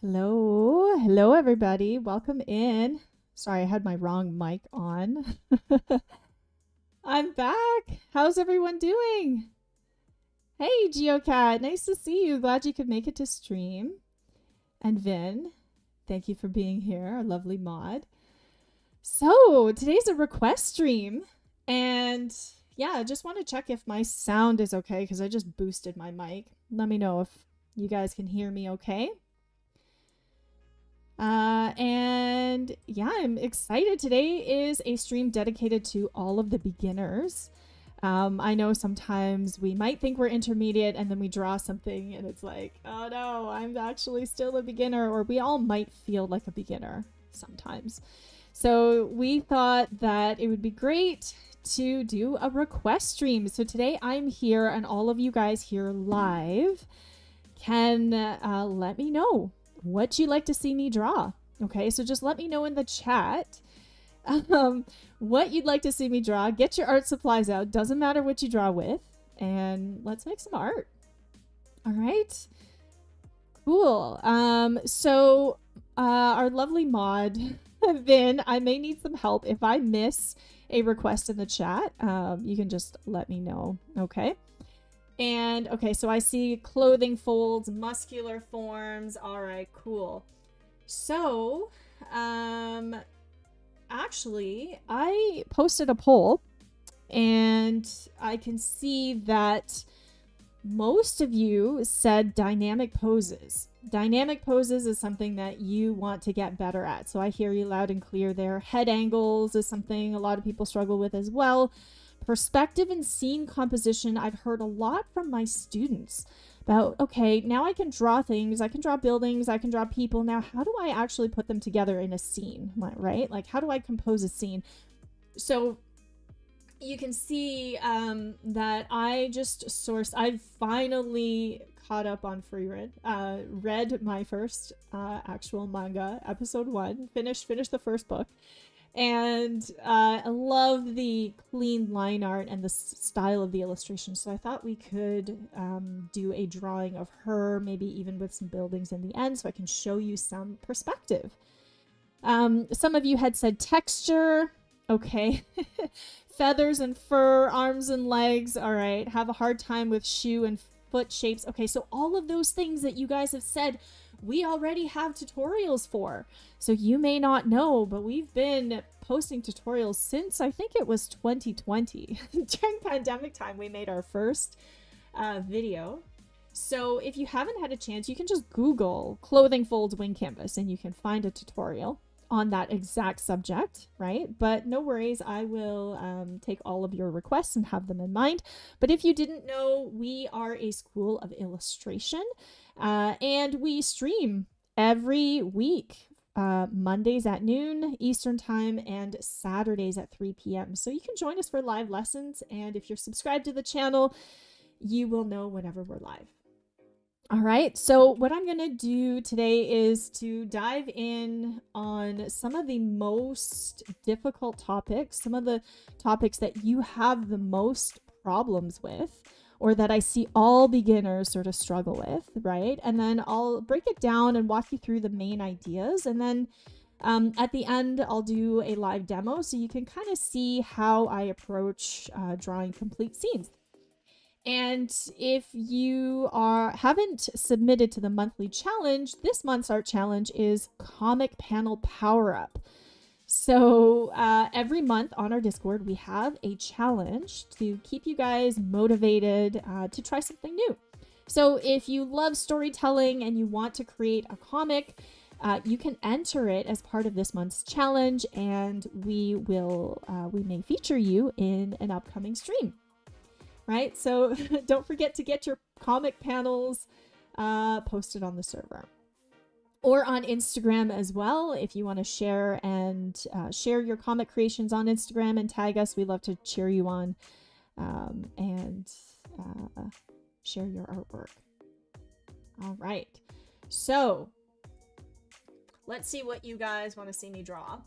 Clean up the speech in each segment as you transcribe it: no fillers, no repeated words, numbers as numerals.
Hello, everybody. Welcome in. Sorry, I had my wrong mic on. I'm back. How's everyone doing? Hey, GeoCat. Nice to see you. Glad you could make it to stream. And Vin, thank you for being here, our lovely mod. So, today's a request stream. And yeah, I just want to check if my sound is okay because I just boosted my mic. Let me know if you guys can hear me okay. And yeah, I'm excited. Today is a stream dedicated to all of the beginners. I know sometimes we might think we're intermediate and then we draw something and it's like, oh no, I'm actually still a beginner, or we all might feel like a beginner sometimes. So we thought that it would be great to do a request stream. So today I'm here and all of you guys here live can let me know what you'd like to see me draw. Okay, so just let me know in the chat what you'd like to see me draw. Get your art supplies out. Doesn't matter what you draw with. And let's make some art. All right. Cool. So our lovely mod, Vin, I may need some help. If I miss a request in the chat, you can just let me know. Okay. And okay, so I see clothing folds, muscular forms. All right, cool. So, actually, I posted a poll and I can see that most of you said dynamic poses. Dynamic poses is something that you want to get better at. So I hear you loud and clear there. Head angles is something a lot of people struggle with as well. Perspective and scene composition, I've heard a lot from my students about, okay, now I can draw things, I can draw buildings, I can draw people. Now, how do I actually put them together in a scene, right? Like, how do I compose a scene? So you can see that I finally caught up on free read, read my first actual manga, episode 1, finished the first book. And I love the clean line art and the style of the illustration. So I thought we could do a drawing of her, maybe even with some buildings in the end, so I can show you some perspective. Some of you had said texture. Okay. Feathers and fur, arms and legs. All right. Have a hard time with shoe and foot shapes. Okay, so all of those things that you guys have said, we already have tutorials for. So you may not know, but we've been posting tutorials since I think it was 2020. During pandemic time, we made our first video. So if you haven't had a chance, you can just Google clothing folds wing canvas and you can find a tutorial on that exact subject, right? But no worries, I will take all of your requests and have them in mind. But if you didn't know, we are a school of illustration and we stream every week, Mondays at noon Eastern time and Saturdays at 3 p.m. So you can join us for live lessons. And if you're subscribed to the channel, you will know whenever we're live. All right, so what I'm going to do today is to dive in on some of the most difficult topics, some of the topics that you have the most problems with, or that I see all beginners sort of struggle with, right? And then I'll break it down and walk you through the main ideas. And then at the end, I'll do a live demo so you can kind of see how I approach drawing complete scenes. And if you haven't submitted to the monthly challenge, this month's art challenge is Comic Panel Power Up. So every month on our Discord, we have a challenge to keep you guys motivated to try something new. So if you love storytelling and you want to create a comic, you can enter it as part of this month's challenge, and we may feature you in an upcoming stream. Right? So don't forget to get your comic panels posted on the server or on Instagram as well. If you want to share share your comic creations on Instagram and tag us, we love to cheer you on and share your artwork. All right. So let's see what you guys want to see me draw.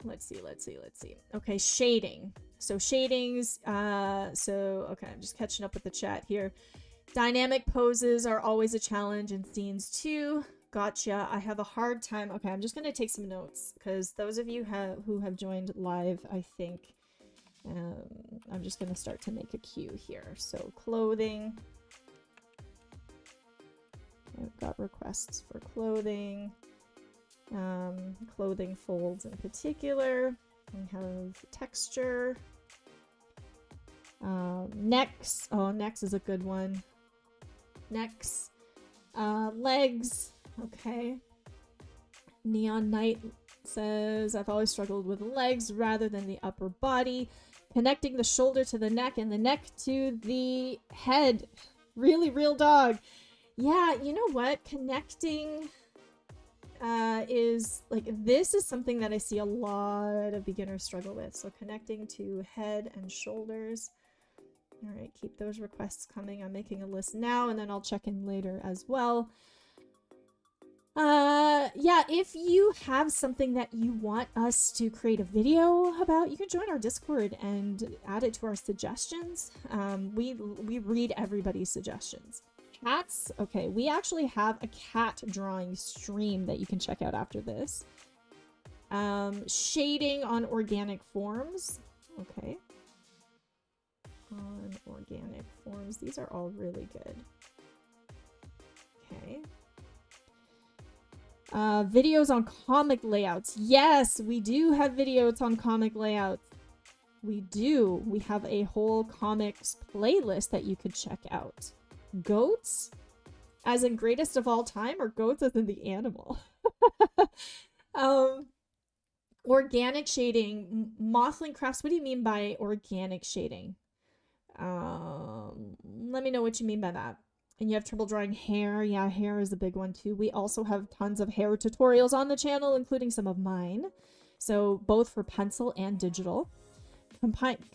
Let's see. Okay, shading. So shadings, okay, I'm just catching up with the chat here. Dynamic poses are always a challenge in scenes too. Gotcha. I have a hard time. Okay, I'm just going to take some notes because those of you who have joined live, I think I'm just going to start to make a cue here. So clothing. I've got requests for clothing. Clothing folds in particular. We have texture. Necks. Oh, necks is a good one. Necks. Legs. Okay. Neon Knight says, I've always struggled with legs rather than the upper body. Connecting the shoulder to the neck and the neck to the head. Really real dog. Yeah, you know what? Connecting is like, this is something that I see a lot of beginners struggle with. So connecting to head and shoulders. All right, keep those requests coming. I'm making a list now and then I'll check in later as well. Yeah, if you have something that you want us to create a video about, you can join our Discord and add it to our suggestions. We read everybody's suggestions. Cats. Okay, we actually have a cat drawing stream that you can check out after this. Shading on organic forms. Okay. On organic forms. These are all really good. Okay. Videos on comic layouts. Yes, we do have videos on comic layouts. We do. We have a whole comics playlist that you could check out. Goats? As in greatest of all time, or goats as in the animal? Organic shading. Mothling Crafts, what do you mean by organic shading? Let me know what you mean by that. And you have trouble drawing hair. Yeah, hair is a big one too. We also have tons of hair tutorials on the channel, including some of mine. So both for pencil and digital.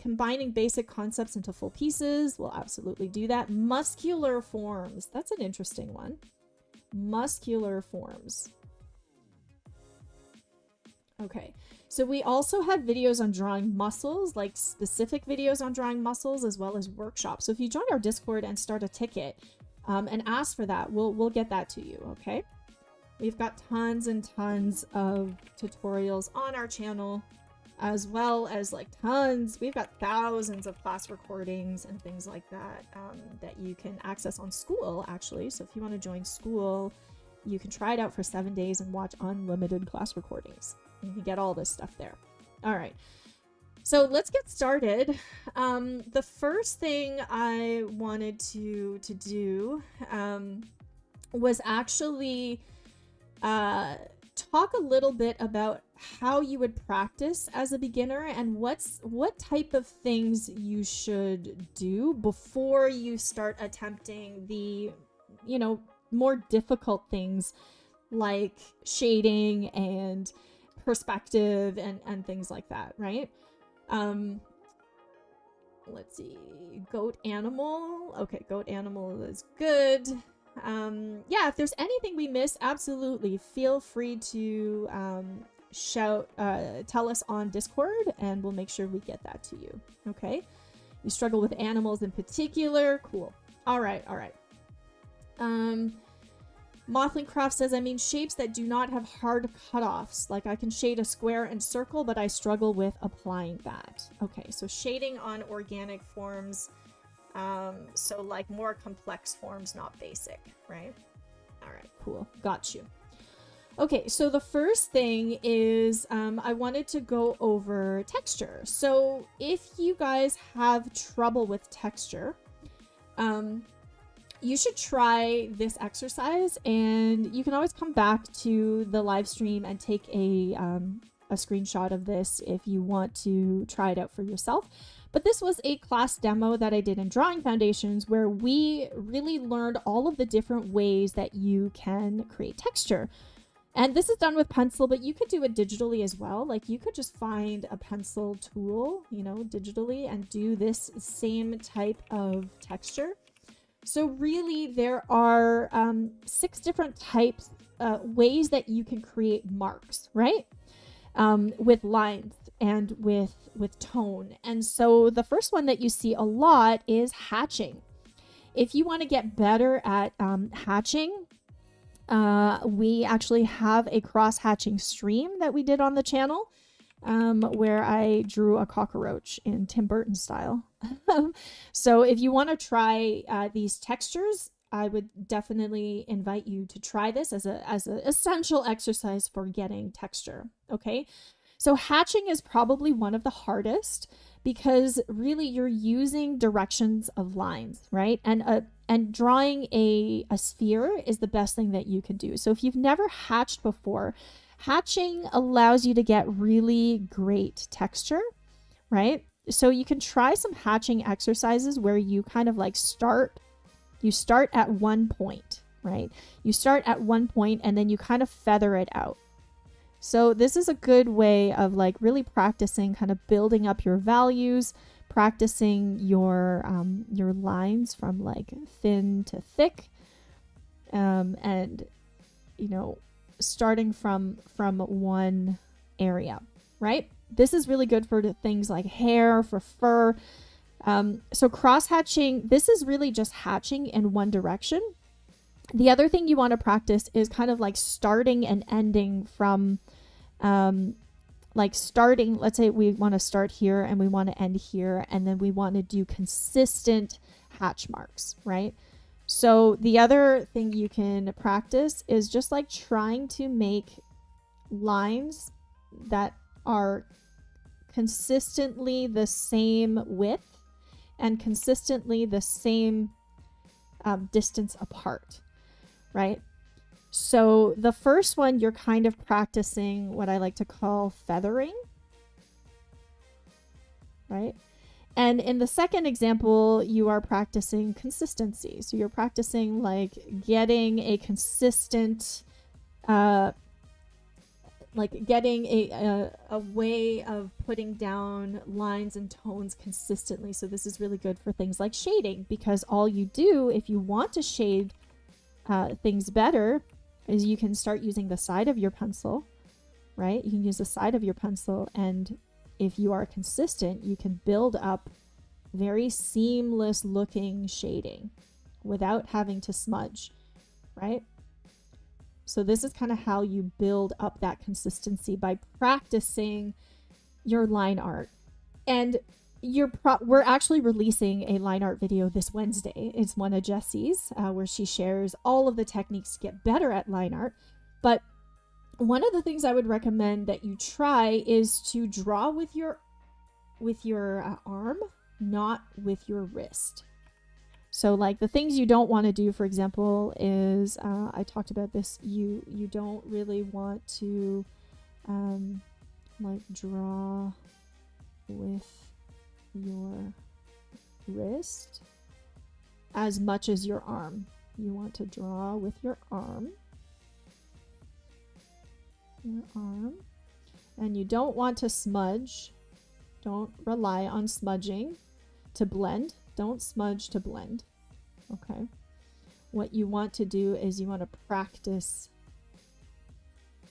Combining basic concepts into full pieces. We'll absolutely do that. Muscular forms. That's an interesting one. Muscular forms. Okay. So we also have videos on drawing muscles, like specific videos on drawing muscles, as well as workshops. So if you join our Discord and start a ticket and ask for that, we'll get that to you, okay? We've got tons and tons of tutorials on our channel, as well as like tons. We've got thousands of class recordings and things like that that you can access on School, actually. So if you want to join School, you can try it out for 7 days and watch unlimited class recordings. You can get all this stuff there. All right. So let's get started. The first thing I wanted to do was actually talk a little bit about how you would practice as a beginner and what type of things you should do before you start attempting the, you know, more difficult things like shading and perspective and things like that, right? Let's see, goat animal. Okay, goat animal is good. Yeah, if there's anything we miss, absolutely feel free to tell us on Discord and we'll make sure we get that to you. Okay, you struggle with animals in particular. Cool. All right. Mothling Craft says, I mean shapes that do not have hard cutoffs. Like I can shade a square and circle, but I struggle with applying that. Okay, so shading on organic forms. So like more complex forms, not basic, right? All right, cool. Got you. Okay, so the first thing is I wanted to go over texture. So if you guys have trouble with texture, you should try this exercise, and you can always come back to the live stream and take a screenshot of this if you want to try it out for yourself. But this was a class demo that I did in Drawing Foundations where we really learned all of the different ways that you can create texture. And this is done with pencil, but you could do it digitally as well. Like you could just find a pencil tool, you know, digitally and do this same type of texture. So really there are 6 different types, ways that you can create marks, right? With lines and with tone. And so the first one that you see a lot is hatching. If you want to get better at hatching, we actually have a cross hatching stream that we did on the channel, where I drew a cockroach in Tim Burton style. So if you want to try these textures, I would definitely invite you to try this as an essential exercise for getting texture. Okay, so hatching is probably one of the hardest because really you're using directions of lines, right? And drawing a sphere is the best thing that you can do. So if you've never hatched before, hatching allows you to get really great texture, right? So you can try some hatching exercises where you kind of like start at one point, right? You start at one point and then you kind of feather it out. So this is a good way of like really practicing kind of building up your values, practicing your lines from like thin to thick, and you know, starting from one area, right? This is really good for things like hair, for fur. So cross hatching, this is really just hatching in one direction. The other thing you want to practice is kind of like starting and ending from, like starting, let's say we want to start here and we want to end here, and then we want to do consistent hatch marks, right? So the other thing you can practice is just like trying to make lines that are consistently the same width and consistently the same distance apart, right? So the first one, you're kind of practicing what I like to call feathering, right? And in the second example, you are practicing consistency. So you're practicing like getting a consistent, like getting a way of putting down lines and tones consistently. So this is really good for things like shading, because all you do if you want to shade things better is you can start using the side of your pencil, right? You can use the side of your pencil, and if you are consistent, you can build up very seamless looking shading without having to smudge, right? So this is kind of how you build up that consistency, by practicing your line art. And we're actually releasing a line art video this Wednesday. It's one of Jessie's, where she shares all of the techniques to get better at line art. But one of the things I would recommend that you try is to draw with your arm, not with your wrist. So like the things you don't want to do, for example, is I talked about this. You don't really want to like draw with your wrist as much as your arm. You want to draw with your arm. And you don't want to smudge. Don't rely on smudging to blend. Don't smudge to blend. Okay. What you want to do is you want to practice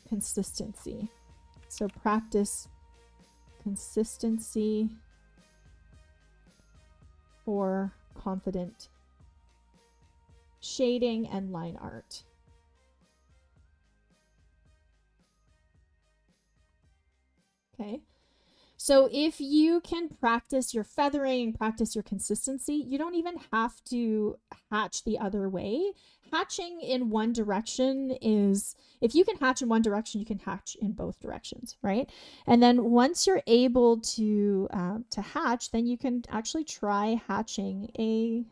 consistency. So practice consistency for confident shading and line art. Okay. So if you can practice your feathering, practice your consistency, you don't even have to hatch the other way. Hatching in one direction is, if you can hatch in one direction, you can hatch in both directions, right? And then once you're able to hatch, then you can actually try hatching a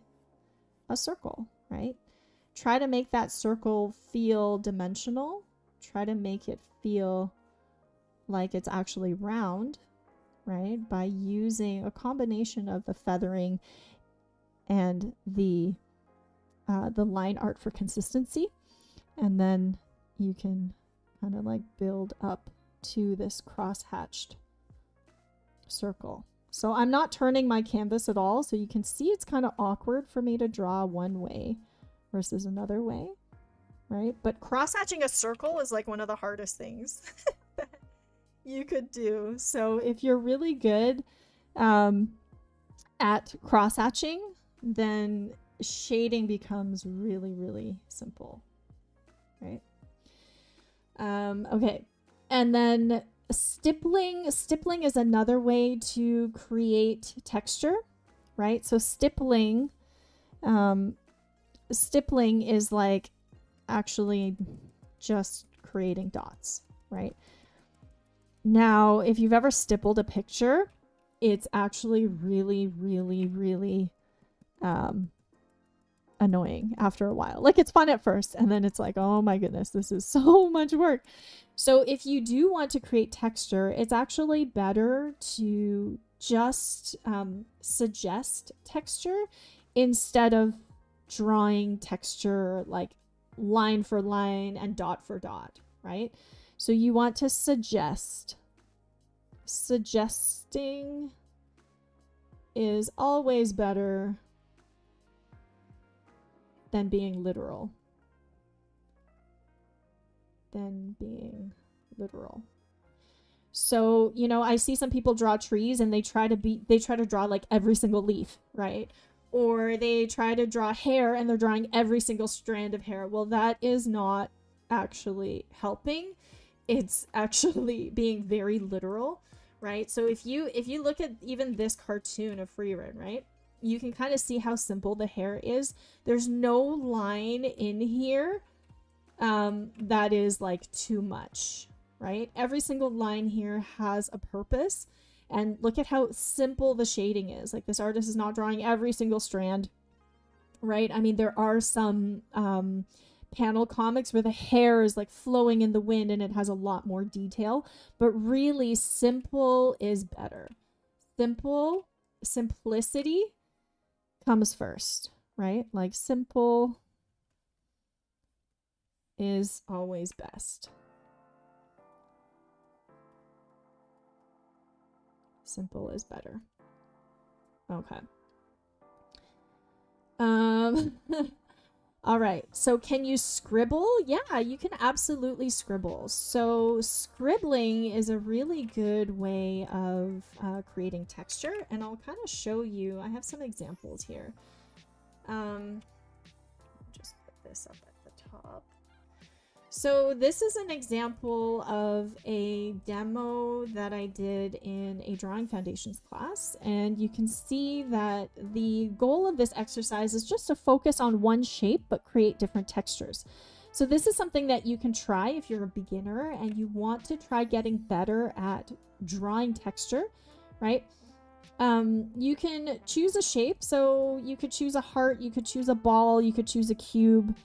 circle, right? Try to make that circle feel dimensional. Try to make it feel like it's actually round, right? By using a combination of the feathering and the line art for consistency. And then you can kind of like build up to this cross-hatched circle. So I'm not turning my canvas at all, so you can see it's kind of awkward for me to draw one way versus another way, right? But cross-hatching a circle is like one of the hardest things that you could do. So if you're really good at cross-hatching, then shading becomes really, really simple, right? Okay. And then stippling is another way to create texture, right? So stippling is like actually just creating dots, right? Now, if you've ever stippled a picture, it's actually really, really, really annoying after a while. Like, it's fun at first, and then it's like, oh my goodness, this is so much work. So if you do want to create texture, it's actually better to just suggest texture instead of drawing texture like line for line and dot for dot, right? So you want to suggest. Suggesting is always better than being literal. So, you know, I see some people draw trees and they try to draw like every single leaf, right? Or they try to draw hair and they're drawing every single strand of hair. Well, that is not actually helping. It's actually being very literal, right? So if you look at even this cartoon of Frieren, right? You can kind of see how simple the hair is. There's no line in here that is like too much, right? Every single line here has a purpose. And look at how simple the shading is. Like, this artist is not drawing every single strand, right? I mean, there are some panel comics where the hair is like flowing in the wind and it has a lot more detail, but really simple is better. Simplicity comes first, right? Like, simple is always best. Simple is better. Okay. All right. So can you scribble? Yeah, you can absolutely scribble. So scribbling is a really good way of creating texture, and I'll kind of show you. I have some examples here. Just put this up at the top. So this is an example of a demo that I did in a drawing foundations class. And you can see that the goal of this exercise is just to focus on one shape, but create different textures. So this is something that you can try if you're a beginner and you want to try getting better at drawing texture, right? You can choose a shape. So you could choose a heart, you could choose a ball, you could choose a cube,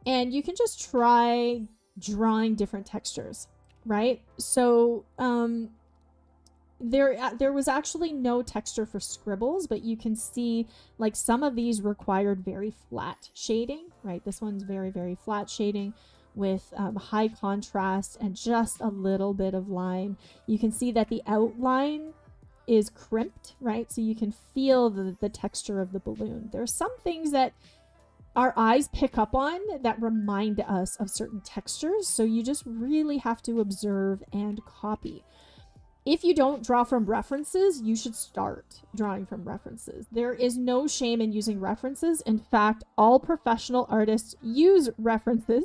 and you can just try drawing different textures, right? So there was actually no texture for scribbles, but you can see like some of these required very flat shading, right? This one's very, very flat shading with high contrast and just a little bit of line. You can see that the outline is crimped, right? So you can feel the texture of the balloon. There are some things that our eyes pick up on that remind us of certain textures. So you just really have to observe and copy. If you don't draw from references, you should start drawing from references. There is no shame in using references. In fact, all professional artists use references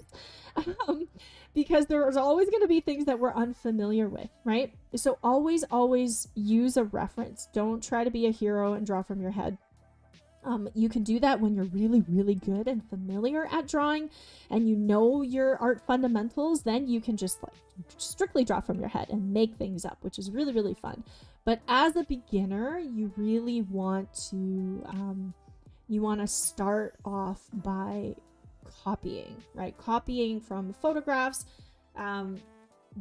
because there's always going to be things that we're unfamiliar with, right? So always, always use a reference. Don't try to be a hero and draw from your head. You can do that when you're really, really good and familiar at drawing and you know your art fundamentals. Then you can just like strictly draw from your head and make things up, which is really, really fun. But as a beginner, you really want to start off by copying, right? Copying from photographs,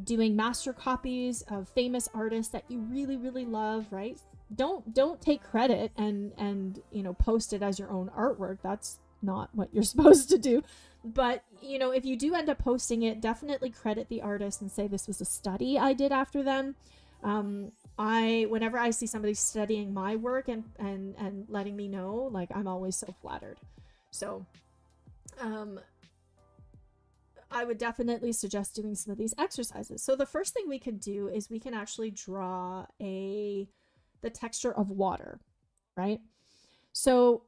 doing master copies of famous artists that you really, really love, right? Don't take credit and post it as your own artwork. That's not what you're supposed to do. But if you do end up posting it, definitely credit the artist and say this was a study I did after them. Whenever I see somebody studying my work and letting me know, like, I'm always so flattered. So I would definitely suggest doing some of these exercises. So the first thing we could do is we can actually draw the texture of water, right? So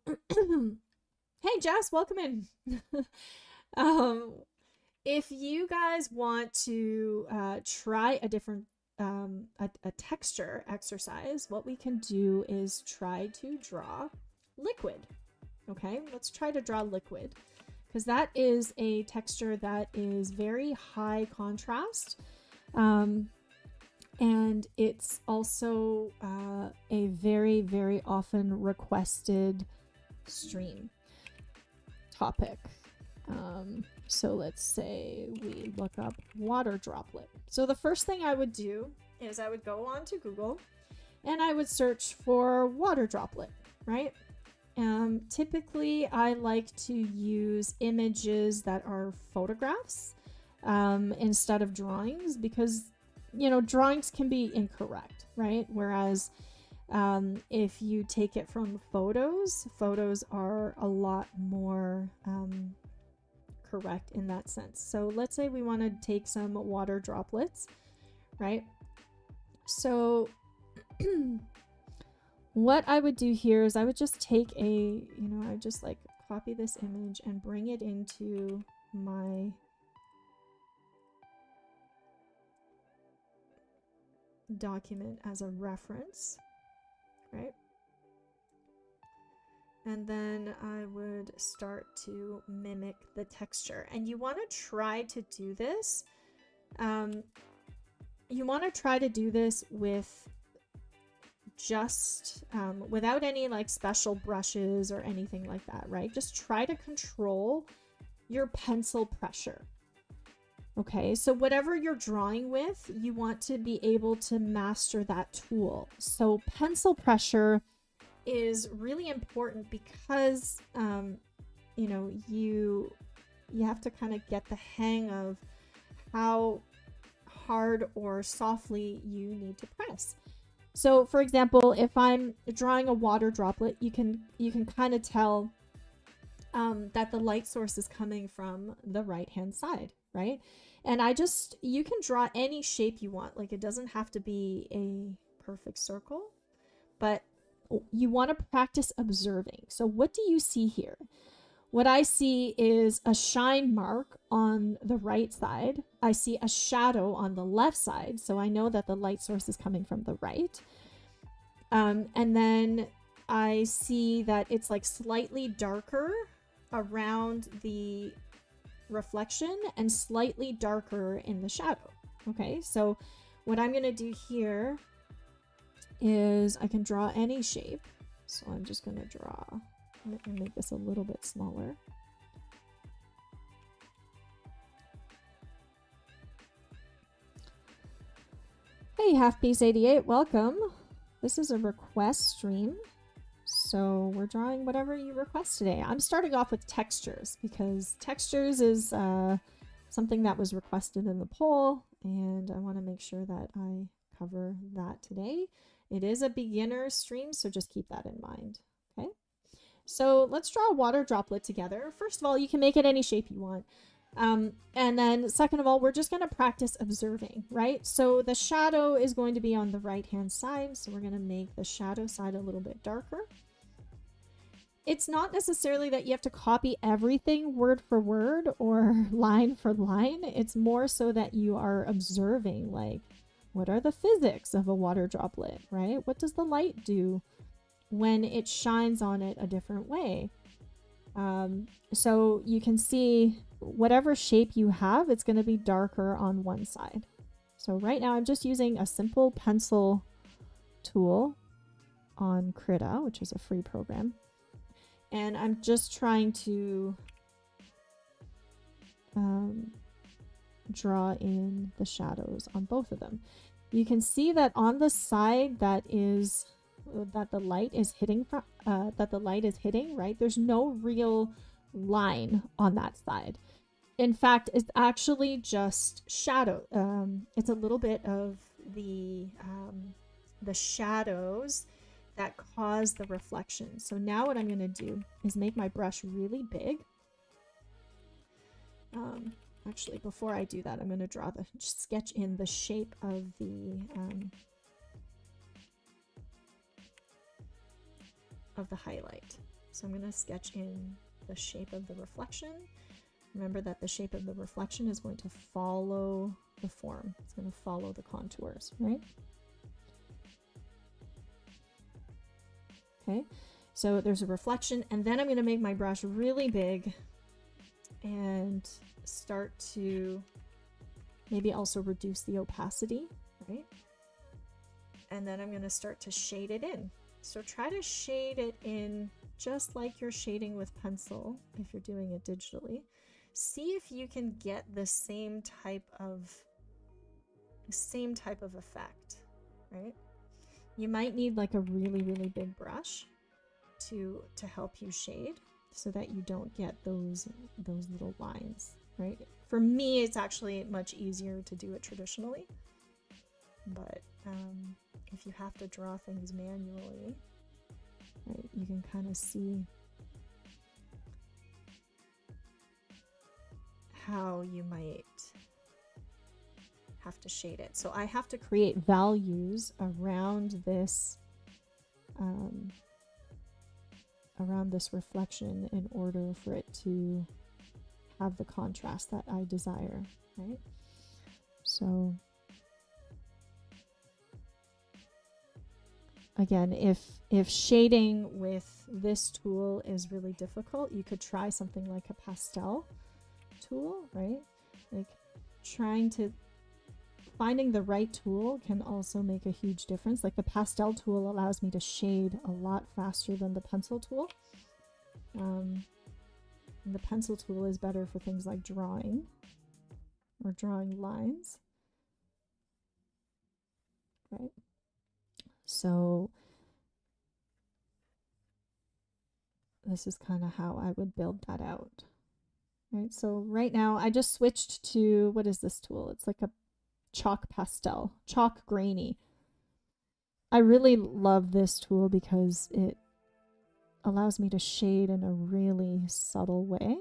Hey, Jess, welcome in. um, if you guys want to try a different a texture exercise, what we can do is try to draw liquid. Okay, let's try to draw liquid because that is a texture that is very high contrast. And it's also a very, very often requested stream topic. So let's say we look up water droplet. So the first thing I would do is I would go on to Google and I would search for water droplet, right? Typically I like to use images that are photographs instead of drawings because, you know, drawings can be incorrect, right? Whereas if you take it from photos are a lot more correct in that sense. So let's say we want to take some water droplets, right? So what I would do here is I would just take I would just like copy this image and bring it into my document as a reference, right? And then I would start to mimic the texture. And you want to try to do this. You want to try to do this with just without any like special brushes or anything like that, right? Just try to control your pencil pressure. Okay, so whatever you're drawing with, you want to be able to master that tool. So pencil pressure is really important because you know, you have to kind of get the hang of how hard or softly you need to press. So for example, if I'm drawing a water droplet, you can kind of tell that the light source is coming from the right hand side, right? And you can draw any shape you want. Like it doesn't have to be a perfect circle, but you want to practice observing. So what do you see here? What I see is a shine mark on the right side. I see a shadow on the left side. So I know that the light source is coming from the right. And then I see that it's like slightly darker around the reflection and slightly darker in the shadow. Okay, so what I'm going to do here is I can draw any shape. So I'm just going to draw, I'm going to make this a little bit smaller. Hey, HalfPiece88, welcome. This is a request stream. So we're drawing whatever you request today. I'm starting off with textures because textures is something that was requested in the poll, and I want to make sure that I cover that today. It is a beginner stream, so just keep that in mind. Okay, so let's draw a water droplet together. First of all, you can make it any shape you want. And then second of all, we're just going to practice observing, right? So the shadow is going to be on the right hand side. So we're going to make the shadow side a little bit darker. It's not necessarily that you have to copy everything word for word or line for line. It's more so that you are observing, like, what are the physics of a water droplet, right? What does the light do when it shines on it a different way? So you can see whatever shape you have, it's going to be darker on one side. So right now I'm just using a simple pencil tool on KRITA, which is a free program. And I'm just trying to draw in the shadows on both of them. You can see that on the side that the light is hitting from, right? There's no real line on that side. In fact, it's actually just shadow. It's a little bit of the shadows that cause the reflection. So now what I'm going to do is make my brush really big. Actually, before I do that, I'm going to sketch in the shape of the highlight. So I'm going to sketch in the shape of the reflection. Remember that the shape of the reflection is going to follow the form. It's going to follow the contours, right? Okay, so there's a reflection, and then I'm going to make my brush really big and start to maybe also reduce the opacity, right? And then I'm going to start to shade it in. So try to shade it in just like you're shading with pencil if you're doing it digitally. See if you can get the same type of effect, right? You might need like a really, really big brush to help you shade so that you don't get those little lines, right? For me, it's actually much easier to do it traditionally, but if you have to draw things manually, right, you can kind of see how you might have to shade it. So I have to create values around this reflection in order for it to have the contrast that I desire, right? So again, if shading with this tool is really difficult, you could try something like a pastel tool, right? Like finding the right tool can also make a huge difference. Like the pastel tool allows me to shade a lot faster than the pencil tool. And the pencil tool is better for things like drawing or drawing lines, right? So this is kind of how I would build that out, right? So right now I just switched to, what is this tool? It's like a chalk pastel, chalk grainy. I really love this tool because it allows me to shade in a really subtle way.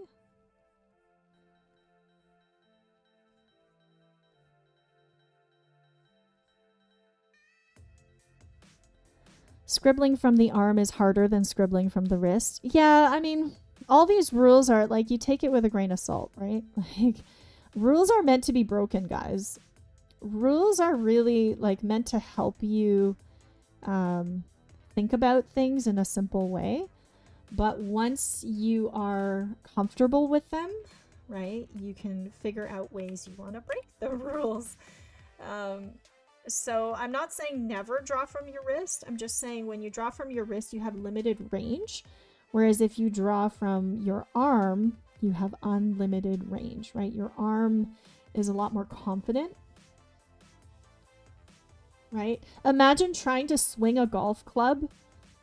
Scribbling from the arm is harder than scribbling from the wrist. Yeah, I mean, all these rules are like, you take it with a grain of salt, right? Like, rules are meant to be broken, guys. Rules are really like meant to help you think about things in a simple way. But once you are comfortable with them, right, you can figure out ways you want to break the rules. So I'm not saying never draw from your wrist. I'm just saying when you draw from your wrist, you have limited range. Whereas if you draw from your arm, you have unlimited range, right? Your arm is a lot more confident, right? Imagine trying to swing a golf club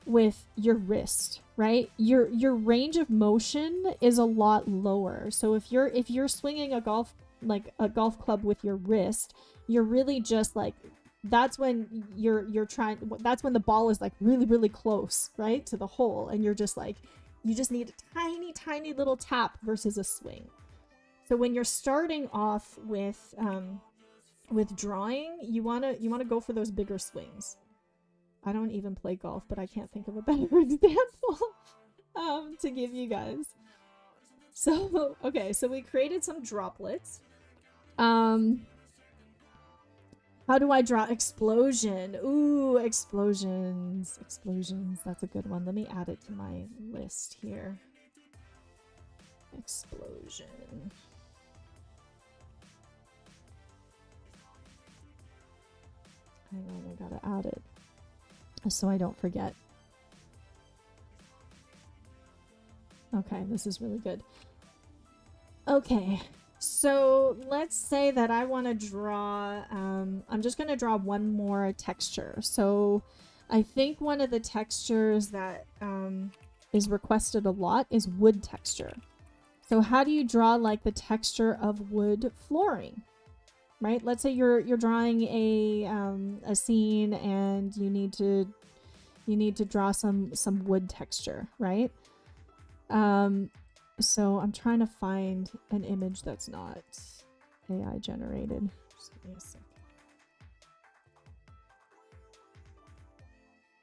with your wrist, right? Your range of motion is a lot lower. So if you're swinging a golf club with your wrist, you're really just like, that's when that's when the ball is like really, really close, right, to the hole, and you're just like, you just need a tiny, tiny little tap versus a swing. So when you're starting off with drawing, you wanna go for those bigger swings. I don't even play golf, but I can't think of a better example to give you guys. So, okay, so we created some droplets. How do I draw explosion? Ooh, explosions. Explosions, that's a good one. Let me add it to my list here. Explosion. Hang on, I gotta add it so I don't forget. Okay, this is really good. Okay, so let's say that I want to draw, I'm just going to draw one more texture. So I think one of the textures that is requested a lot is wood texture. So how do you draw like the texture of wood flooring? Right? Let's say you're drawing a scene and you need to draw some wood texture, right? So I'm trying to find an image that's not AI generated. Just give me a sec.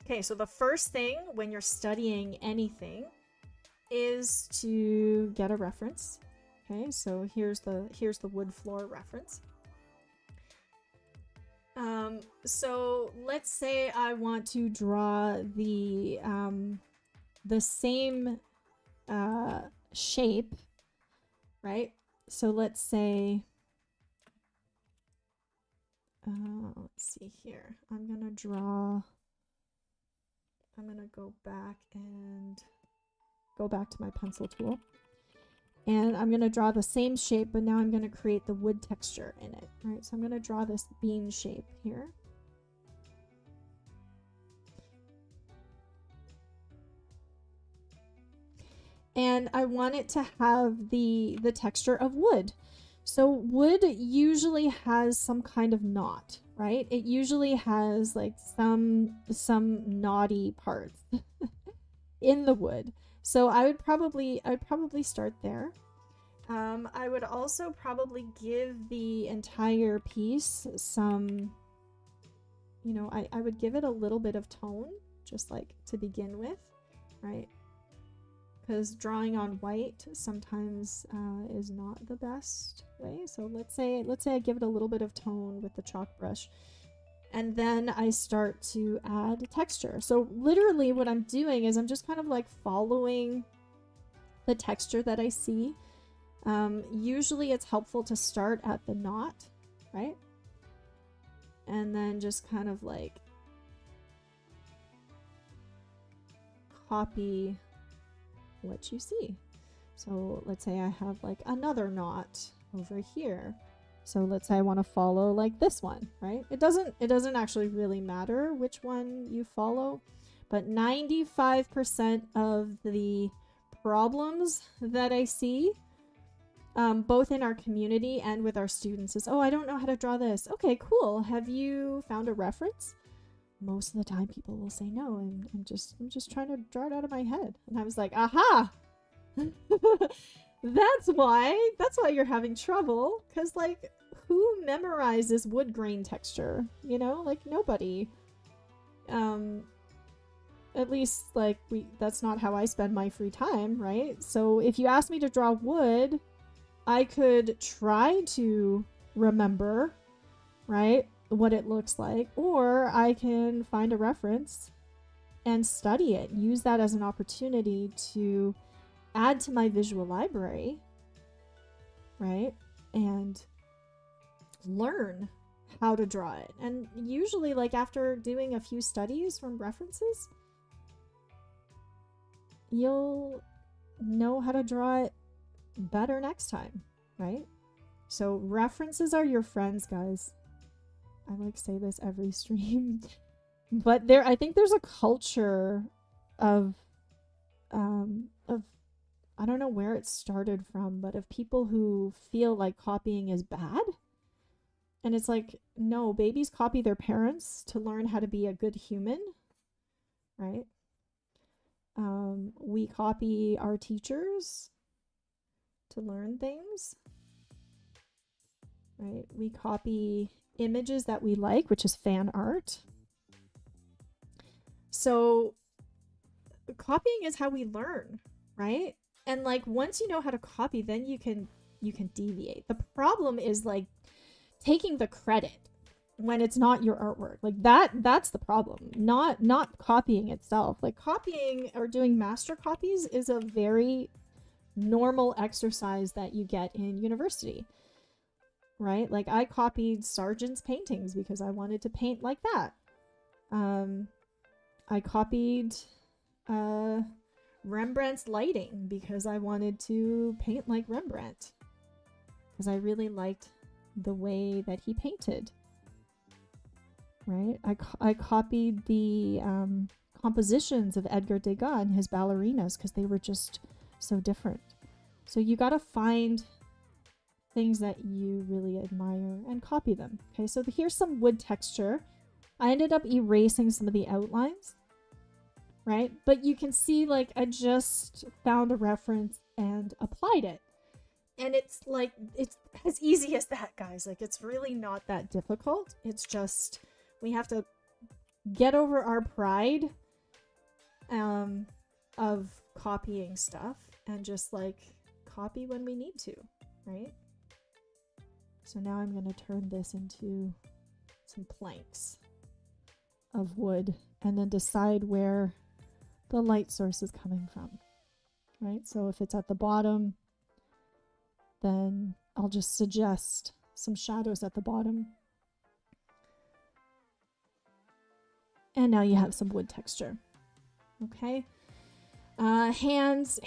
Okay, so the first thing when you're studying anything is to get a reference. Okay, so here's the wood floor reference. So let's say I want to draw the same shape, right? So let's say, let's see here. I'm gonna go back to my pencil tool. And I'm going to draw the same shape, but now I'm going to create the wood texture in it, right? So I'm going to draw this bean shape here. And I want it to have the texture of wood. So wood usually has some kind of knot, right? It usually has like some knotty parts in the wood. So I'd probably start there. I would also probably give the entire piece some, you know, I would give it a little bit of tone, just like to begin with, right? Because drawing on white sometimes is not the best way. So let's say I give it a little bit of tone with the chalk brush. And then I start to add texture. So literally what I'm doing is I'm just kind of like following the texture that I see. Usually it's helpful to start at the knot, right? And then just kind of like copy what you see. So let's say I have like another knot over here. So let's say I want to follow like this one, right? It doesn't actually really matter which one you follow, but 95% of the problems that I see, both in our community and with our students, is, oh, I don't know how to draw this. Okay, cool. Have you found a reference? Most of the time people will say no, and I'm just trying to draw it out of my head. And I was like, aha! That's why you're having trouble, because like, who memorizes wood grain texture? You know, like nobody. At least like that's not how I spend my free time, right? So if you ask me to draw wood, I could try to remember, right, what it looks like, or I can find a reference and study it, use that as an opportunity to add to my visual library, right? And learn how to draw it. And usually, like, after doing a few studies from references, you'll know how to draw it better next time, right? So references are your friends, guys. I like say this every stream. But I think there's a culture of I don't know where it started from, but of people who feel like copying is bad. And it's like, no, babies copy their parents to learn how to be a good human, right? We copy our teachers to learn things, right? We copy images that we like, which is fan art. So copying is how we learn, right? And like, once you know how to copy, then you can deviate. The problem is like taking the credit when it's not your artwork. Like that's the problem, not copying itself. Like copying or doing master copies is a very normal exercise that you get in university, right? Like I copied Sargent's paintings because I wanted to paint like that. I copied Rembrandt's lighting because I wanted to paint like Rembrandt, because I really liked the way that he painted, right? I copied the compositions of Edgar Degas and his ballerinas because they were just so different. So you got to find things that you really admire and copy them. Okay, so here's some wood texture. I ended up erasing some of the outlines, right? But you can see, like, I just found a reference and applied it. And it's like, it's as easy as that, guys. Like, it's really not that difficult. It's just, we have to get over our pride of copying stuff and just like copy when we need to, right? So now I'm going to turn this into some planks of wood and then decide where the light source is coming from, right? So if it's at the bottom, then I'll just suggest some shadows at the bottom. And now you have some wood texture. Okay. Hands,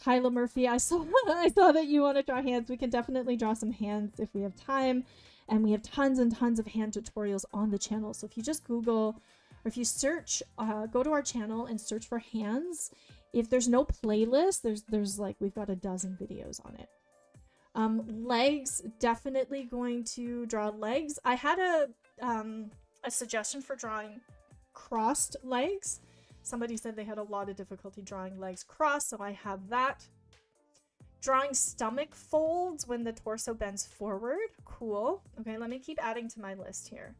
Kyla Murphy. I saw that you want to draw hands. We can definitely draw some hands if we have time. And we have tons and tons of hand tutorials on the channel. So if you just Google, or if you search, go to our channel and search for hands. If there's no playlist, there's like, we've got a dozen videos on it. Legs, definitely going to draw legs. I had a suggestion for drawing crossed legs. Somebody said they had a lot of difficulty drawing legs crossed, so I have that. Drawing stomach folds when the torso bends forward. Cool. Okay, let me keep adding to my list here.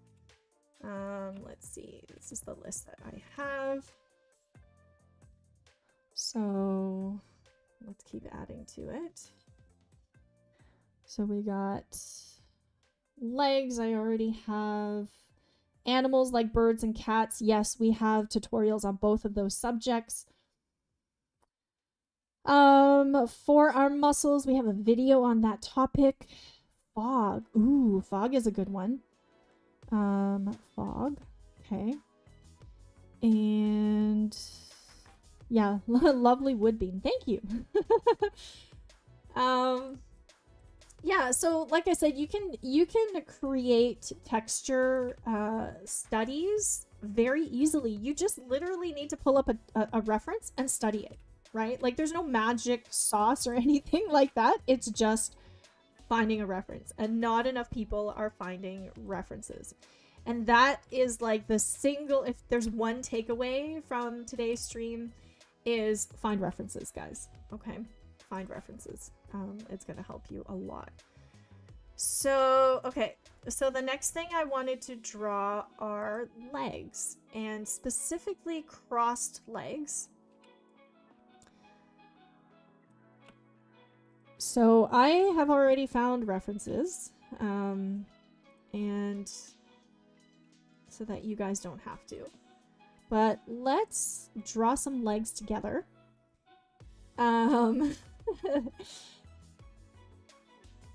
Let's see. This is the list that I have. So let's keep adding to it. So we got legs. I already have animals like birds and cats. Yes, we have tutorials on both of those subjects. Forearm muscles, we have a video on that topic. Fog. Ooh, fog is a good one. Fog. Okay. And yeah, lovely wood beam. Thank you. Yeah, so like I said, you can create texture studies very easily. You just literally need to pull up a reference and study it, right? Like there's no magic sauce or anything like that. It's just finding a reference, and not enough people are finding references. And that is like the single, if there's one takeaway from today's stream, is find references, guys. Okay, find references. It's going to help you a lot. So, okay. So the next thing I wanted to draw are legs, and specifically crossed legs. So I have already found references, and so that you guys don't have to. But let's draw some legs together.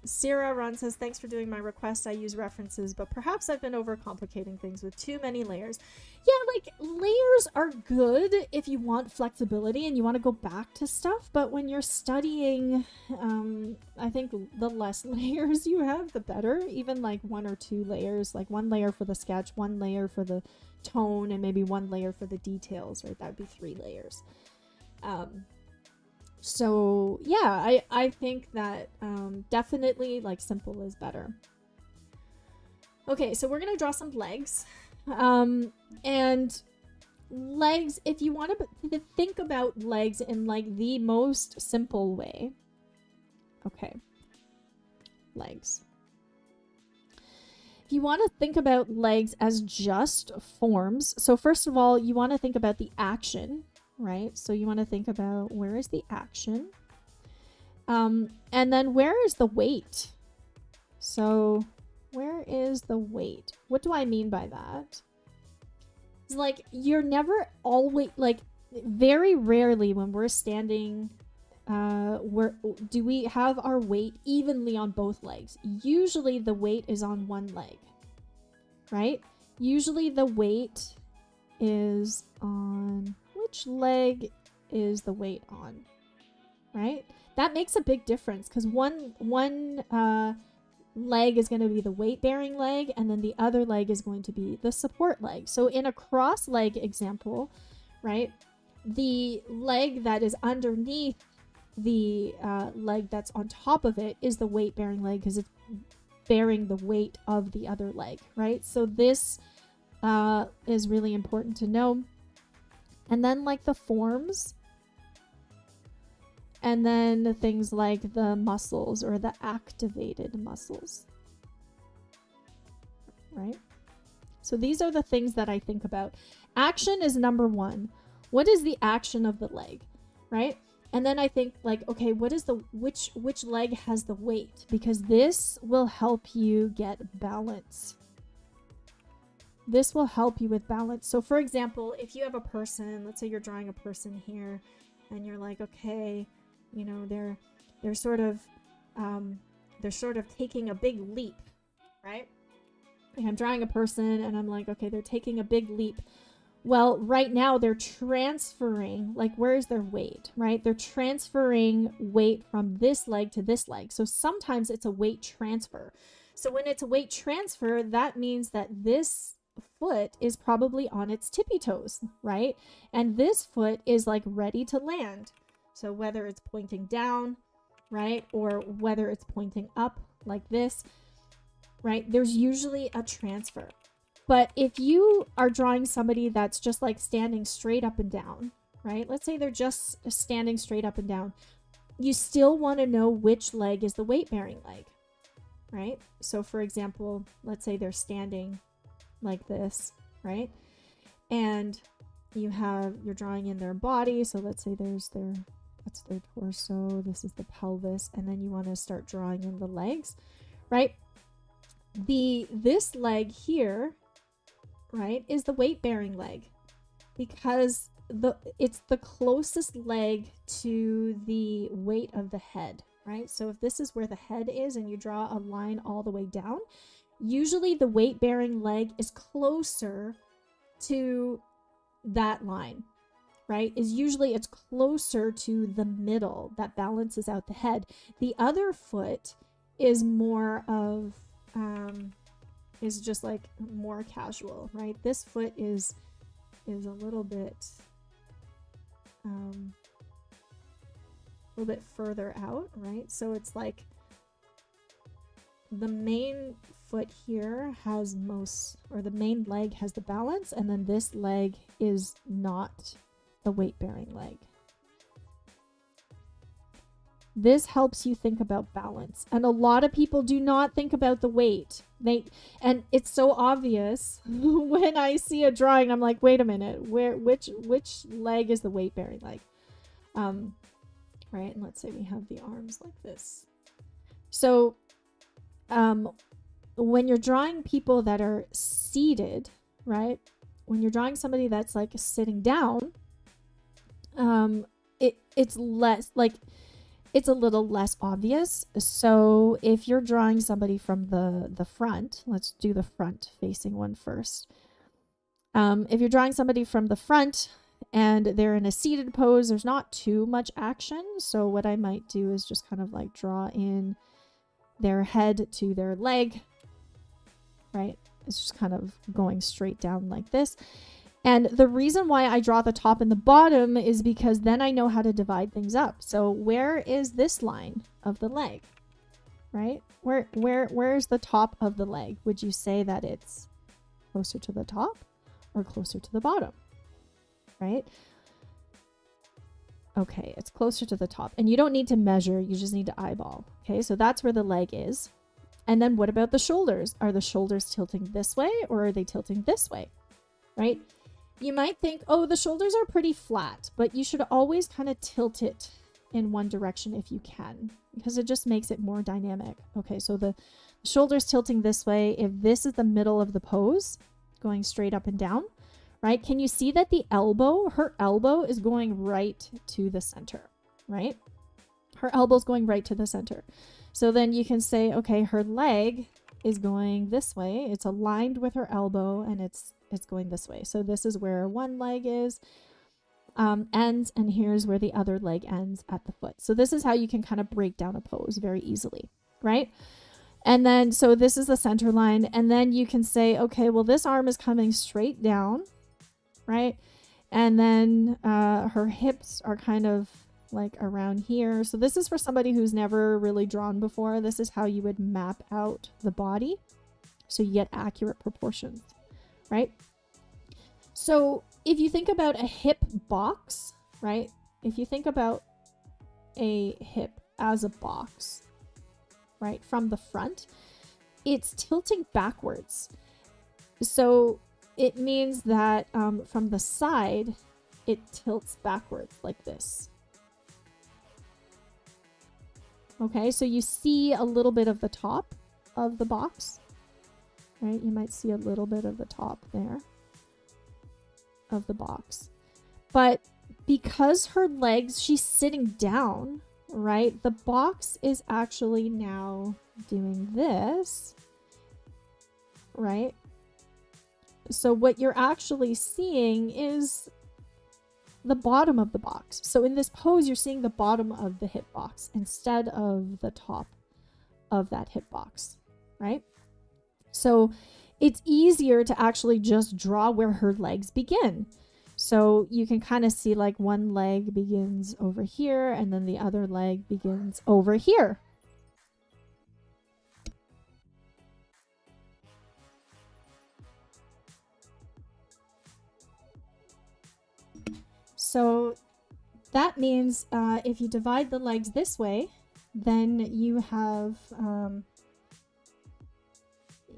Sarah Run says, thanks for doing my request. I use references, but perhaps I've been overcomplicating things with too many layers. Yeah, like layers are good if you want flexibility and you want to go back to stuff. But when you're studying, I think the less layers you have, the better. Even like 1 or 2 layers, like 1 layer for the sketch, 1 layer for the tone, and maybe 1 layer for the details, right? That would be 3 layers. So yeah, I think that definitely like simple is better. Okay, so we're gonna draw some legs, and legs, if you want to think about legs in like the most simple way. Okay, legs. If you want to think about legs as just forms, so first of all, you want to think about the action. Right? So you want to think about where is the action? And then where is the weight? So where is the weight? What do I mean by that? It's like you're never always, like very rarely when we're standing, do we have our weight evenly on both legs? Usually the weight is on one leg, right? Usually the weight is on... Which leg is the weight on, right? That makes a big difference because one leg is going to be the weight-bearing leg, and then the other leg is going to be the support leg. So in a cross leg example, right, the leg that is underneath the leg that's on top of it is the weight-bearing leg because it's bearing the weight of the other leg, right? So this is really important to know. And then like the forms, and then the things like the muscles or the activated muscles, right? So these are the things that I think about. Action is number 1. What is the action of the leg? right? And then I think like, okay, what is the, which leg has the weight? Because this will help you get balance. This will help you with balance. So for example, if you have a person, let's say you're drawing a person here and you're like, okay, you know, they're sort of taking a big leap, right? Like I'm drawing a person and I'm like, okay, they're taking a big leap. Well, right now they're transferring, like where's their weight, right? They're transferring weight from this leg to this leg. So sometimes it's a weight transfer. So when it's a weight transfer, that means that this foot is probably on its tippy toes, right? And this foot is like ready to land. So whether it's pointing down, right? Or whether it's pointing up like this, right? There's usually a transfer. But if you are drawing somebody that's just like standing straight up and down, right? Let's say they're just standing straight up and down. You still want to know which leg is the weight-bearing leg, right? So for example, let's say they're standing like this, right? And you're drawing in their body. So let's say that's their torso. This is the pelvis. And then you want to start drawing in the legs, right? This leg here, right, is the weight-bearing leg because it's the closest leg to the weight of the head, right? So if this is where the head is and you draw a line all the way down, usually the weight-bearing leg is closer to that line, right? It's closer to the middle that balances out the head. The other foot is more of is just like more casual, right? This foot is a little bit further out, right? So it's like the main foot here has the main leg has the balance, and then this leg is not the weight-bearing leg. This helps you think about balance. And a lot of people do not think about the weight. And it's so obvious when I see a drawing, I'm like, wait a minute, which leg is the weight-bearing leg? Right, and let's say we have the arms like this. So when you're drawing people that are seated, right? When you're drawing somebody that's like sitting down, it's less like, it's a little less obvious. So if you're drawing somebody from the front, let's do the front facing one first. If you're drawing somebody from the front and they're in a seated pose, there's not too much action. So what I might do is just kind of like draw in their head to their leg, right? It's just kind of going straight down like this. And the reason why I draw the top and the bottom is because then I know how to divide things up. So where is this line of the leg, right? Where's the top of the leg? Would you say that it's closer to the top or closer to the bottom, right? Okay, it's closer to the top. And you don't need to measure, you just need to eyeball. Okay, so that's where the leg is. And then what about the shoulders? Are the shoulders tilting this way or are they tilting this way, right? You might think, oh, the shoulders are pretty flat, but you should always kind of tilt it in one direction if you can, because it just makes it more dynamic. Okay, so the shoulders tilting this way, if this is the middle of the pose, going straight up and down, right? Can you see that her elbow is going right to the center, right? Her elbow's going right to the center. So then you can say, okay, her leg is going this way. It's aligned with her elbow and it's going this way. So this is where one leg is ends, and here's where the other leg ends at the foot. So this is how you can kind of break down a pose very easily, right? And then, so this is the center line. And then you can say, okay, well, this arm is coming straight down, right? And then her hips are kind of like around here. So this is for somebody who's never really drawn before. This is how you would map out the body so you get accurate proportions, right? So if you think about a hip box, right? If you think about a hip as a box, right, from the front, it's tilting backwards. So it means that from the side, it tilts backwards like this, Okay, so you see a little bit of the top of the box, right? You might see a little bit of the top there of the box. But because her legs, she's sitting down, right? The box is actually now doing this, right? So what you're actually seeing is the bottom of the box. So in this pose, you're seeing the bottom of the hip box instead of the top of that hip box, right? So it's easier to actually just draw where her legs begin. So you can kind of see like one leg begins over here and then the other leg begins over here. So that means if you divide the legs this way, then you have,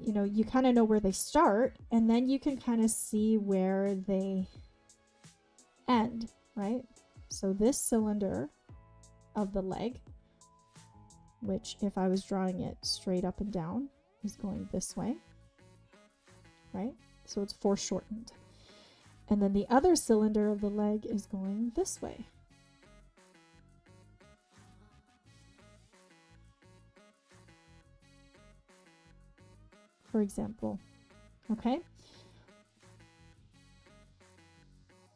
you know, you kind of know where they start, and then you can kind of see where they end, right? So this cylinder of the leg, which if I was drawing it straight up and down, is going this way, right? So it's foreshortened. And then the other cylinder of the leg is going this way. For example, okay?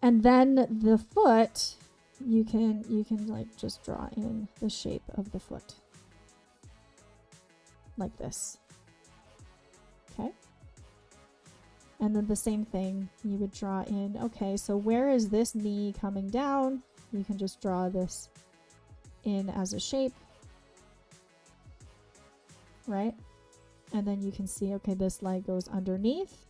And then the foot, you can like just draw in the shape of the foot. Like this. Okay? And then the same thing, you would draw in, okay, so where is this knee coming down? You can just draw this in as a shape, right? And then you can see, okay, this leg goes underneath.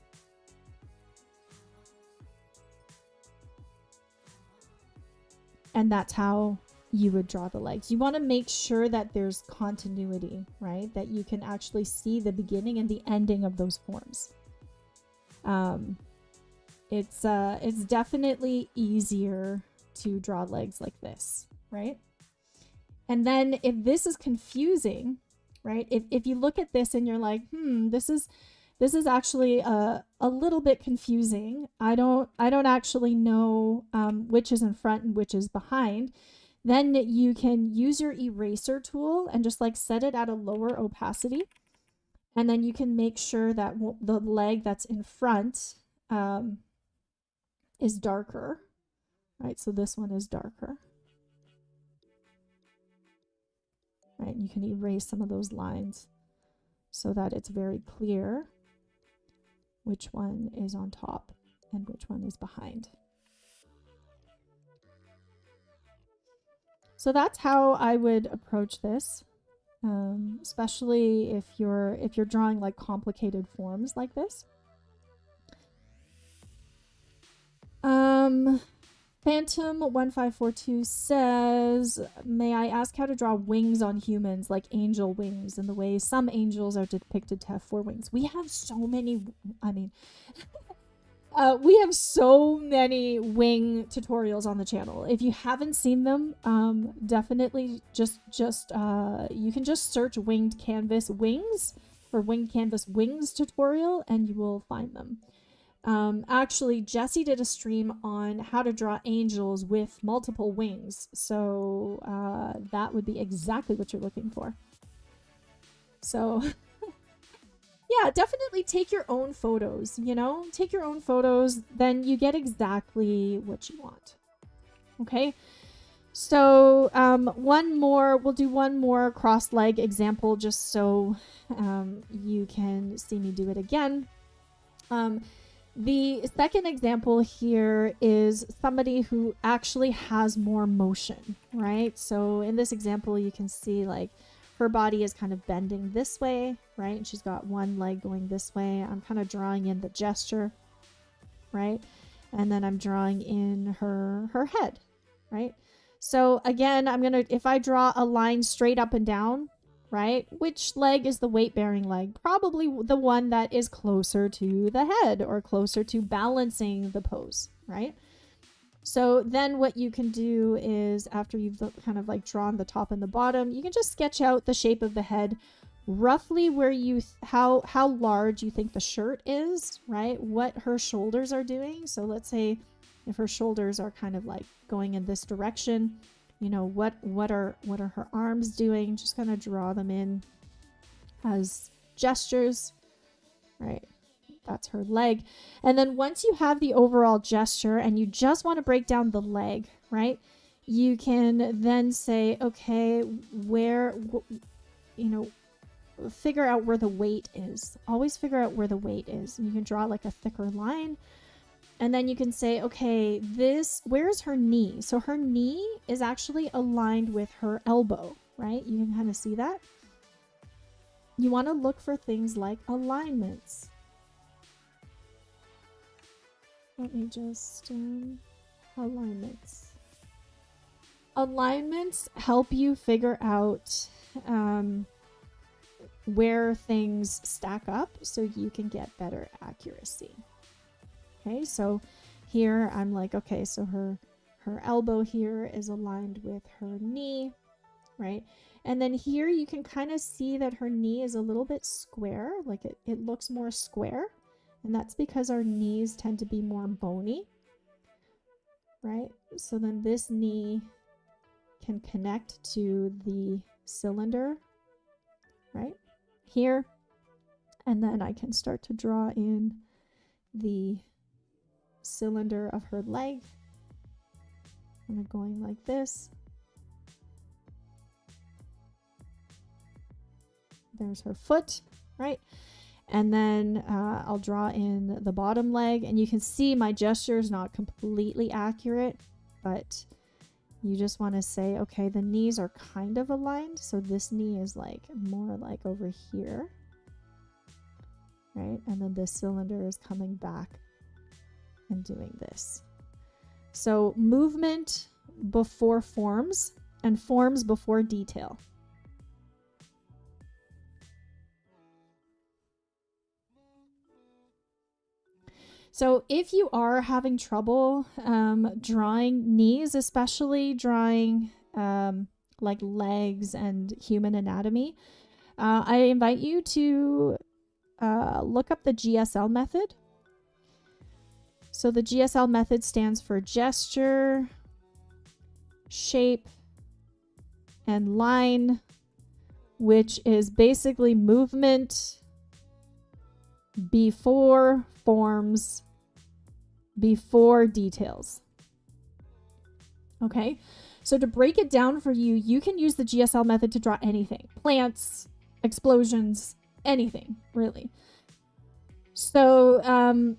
And that's how you would draw the legs. You want to make sure that there's continuity, right? That you can actually see the beginning and the ending of those forms. It's definitely easier to draw legs like this, right? And then if this is confusing, right? If you look at this and you're like, this is actually a little bit confusing. I don't actually know which is in front and which is behind. Then you can use your eraser tool and just like set it at a lower opacity. And then you can make sure that the leg that's in front is darker, right? So this one is darker, right? You can erase some of those lines so that it's very clear which one is on top and which one is behind. So that's how I would approach this. Especially if you're drawing like complicated forms like this. Phantom1542 says, may I ask how to draw wings on humans, like angel wings, and the way some angels are depicted to have 4 wings? We have so many, we have so many wing tutorials on the channel. If you haven't seen them, definitely just you can just search winged canvas wings for winged canvas wings tutorial and you will find them. Actually, Jesse did a stream on how to draw angels with multiple wings. So that would be exactly what you're looking for. So yeah, definitely take your own photos, you know? Take your own photos, then you get exactly what you want. Okay? So we'll do one more cross-leg example just so you can see me do it again. The second example here is somebody who actually has more motion, right? So in this example, you can see like her body is kind of bending this way, right? And she's got one leg going this way. I'm kind of drawing in the gesture, right? And then I'm drawing in her head, right? So again, if I draw a line straight up and down, right? Which leg is the weight-bearing leg? Probably the one that is closer to the head or closer to balancing the pose, right? So then what you can do is, after you've kind of like drawn the top and the bottom, you can just sketch out the shape of the head, roughly where you how large you think the shirt is, right? What her shoulders are doing. So let's say if her shoulders are kind of like going in this direction, you know, what are her arms doing? Just kind of draw them in as gestures, right? That's her leg. And then once you have the overall gesture and you just want to break down the leg, right? You can then say, okay, where, you know, figure out where the weight is. Always figure out where the weight is. And you can draw like a thicker line. And then you can say, okay, where's her knee? So her knee is actually aligned with her elbow, right? You can kind of see that. You want to look for things like alignments. Let me just, alignments. Alignments help you figure out where things stack up so you can get better accuracy. Okay, so here I'm like, okay, so her elbow here is aligned with her knee, right? And then here you can kind of see that her knee is a little bit square, like it looks more square. And that's because our knees tend to be more bony, right? So then this knee can connect to the cylinder, right? Here. And then I can start to draw in the cylinder of her leg. Kind of going like this. There's her foot, right? And then I'll draw in the bottom leg, and you can see my gesture is not completely accurate, but you just want to say, okay, the knees are kind of aligned. So this knee is like more like over here, right? And then this cylinder is coming back and doing this. So movement before forms and forms before detail. So if you are having trouble drawing knees, especially drawing like legs and human anatomy, I invite you to look up the GSL method. So the GSL method stands for gesture, shape, and line, which is basically movement before forms, before details. Okay, so to break it down for you, you can use the GSL method to draw anything. Plants, explosions, anything, really. So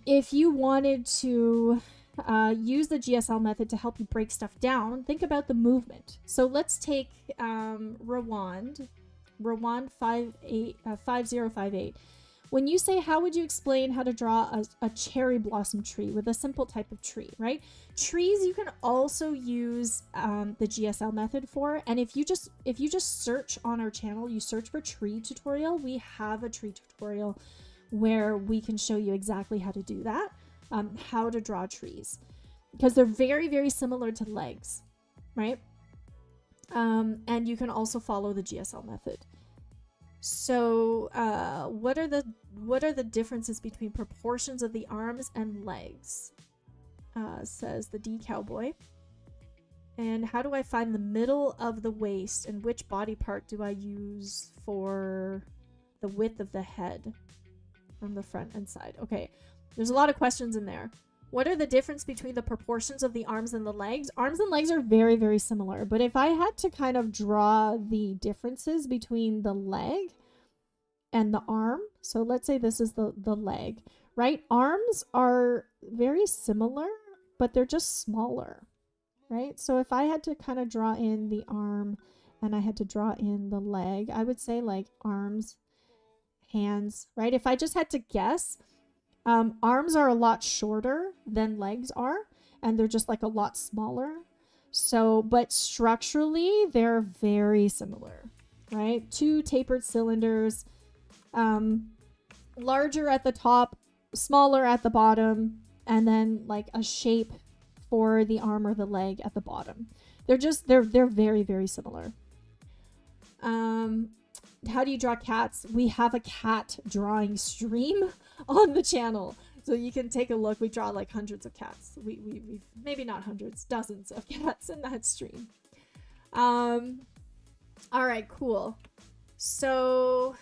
if you wanted to use the GSL method to help you break stuff down, think about the movement. So let's take Rwand 5058. When you say, how would you explain how to draw a cherry blossom tree with a simple type of tree, right? Trees you can also use the GSL method for. And if you just search on our channel, you search for tree tutorial, we have a tree tutorial where we can show you exactly how to do that, how to draw trees, because they're very, very similar to legs, right? And you can also follow the GSL method. So what are the differences between proportions of the arms and legs? Says the D Cowboy. And how do I find the middle of the waist, and which body part do I use for the width of the head from the front and side? Okay, there's a lot of questions in there. What are the difference between the proportions of the arms and the legs? Arms and legs are very, very similar. But if I had to kind of draw the differences between the leg and the arm, so let's say this is the leg, right? Arms are very similar, but they're just smaller, right? So if I had to kind of draw in the arm and I had to draw in the leg, I would say like arms, hands, right? If I just had to guess, arms are a lot shorter than legs are, and they're just like a lot smaller. So, but structurally, they're very similar, right? Two tapered cylinders, larger at the top, smaller at the bottom, and then like a shape for the arm or the leg at the bottom. They're very, very similar. How do you draw cats? We have a cat drawing stream on the channel. So you can take a look. We draw like hundreds of cats. We've maybe not hundreds, dozens of cats in that stream. All right, cool. So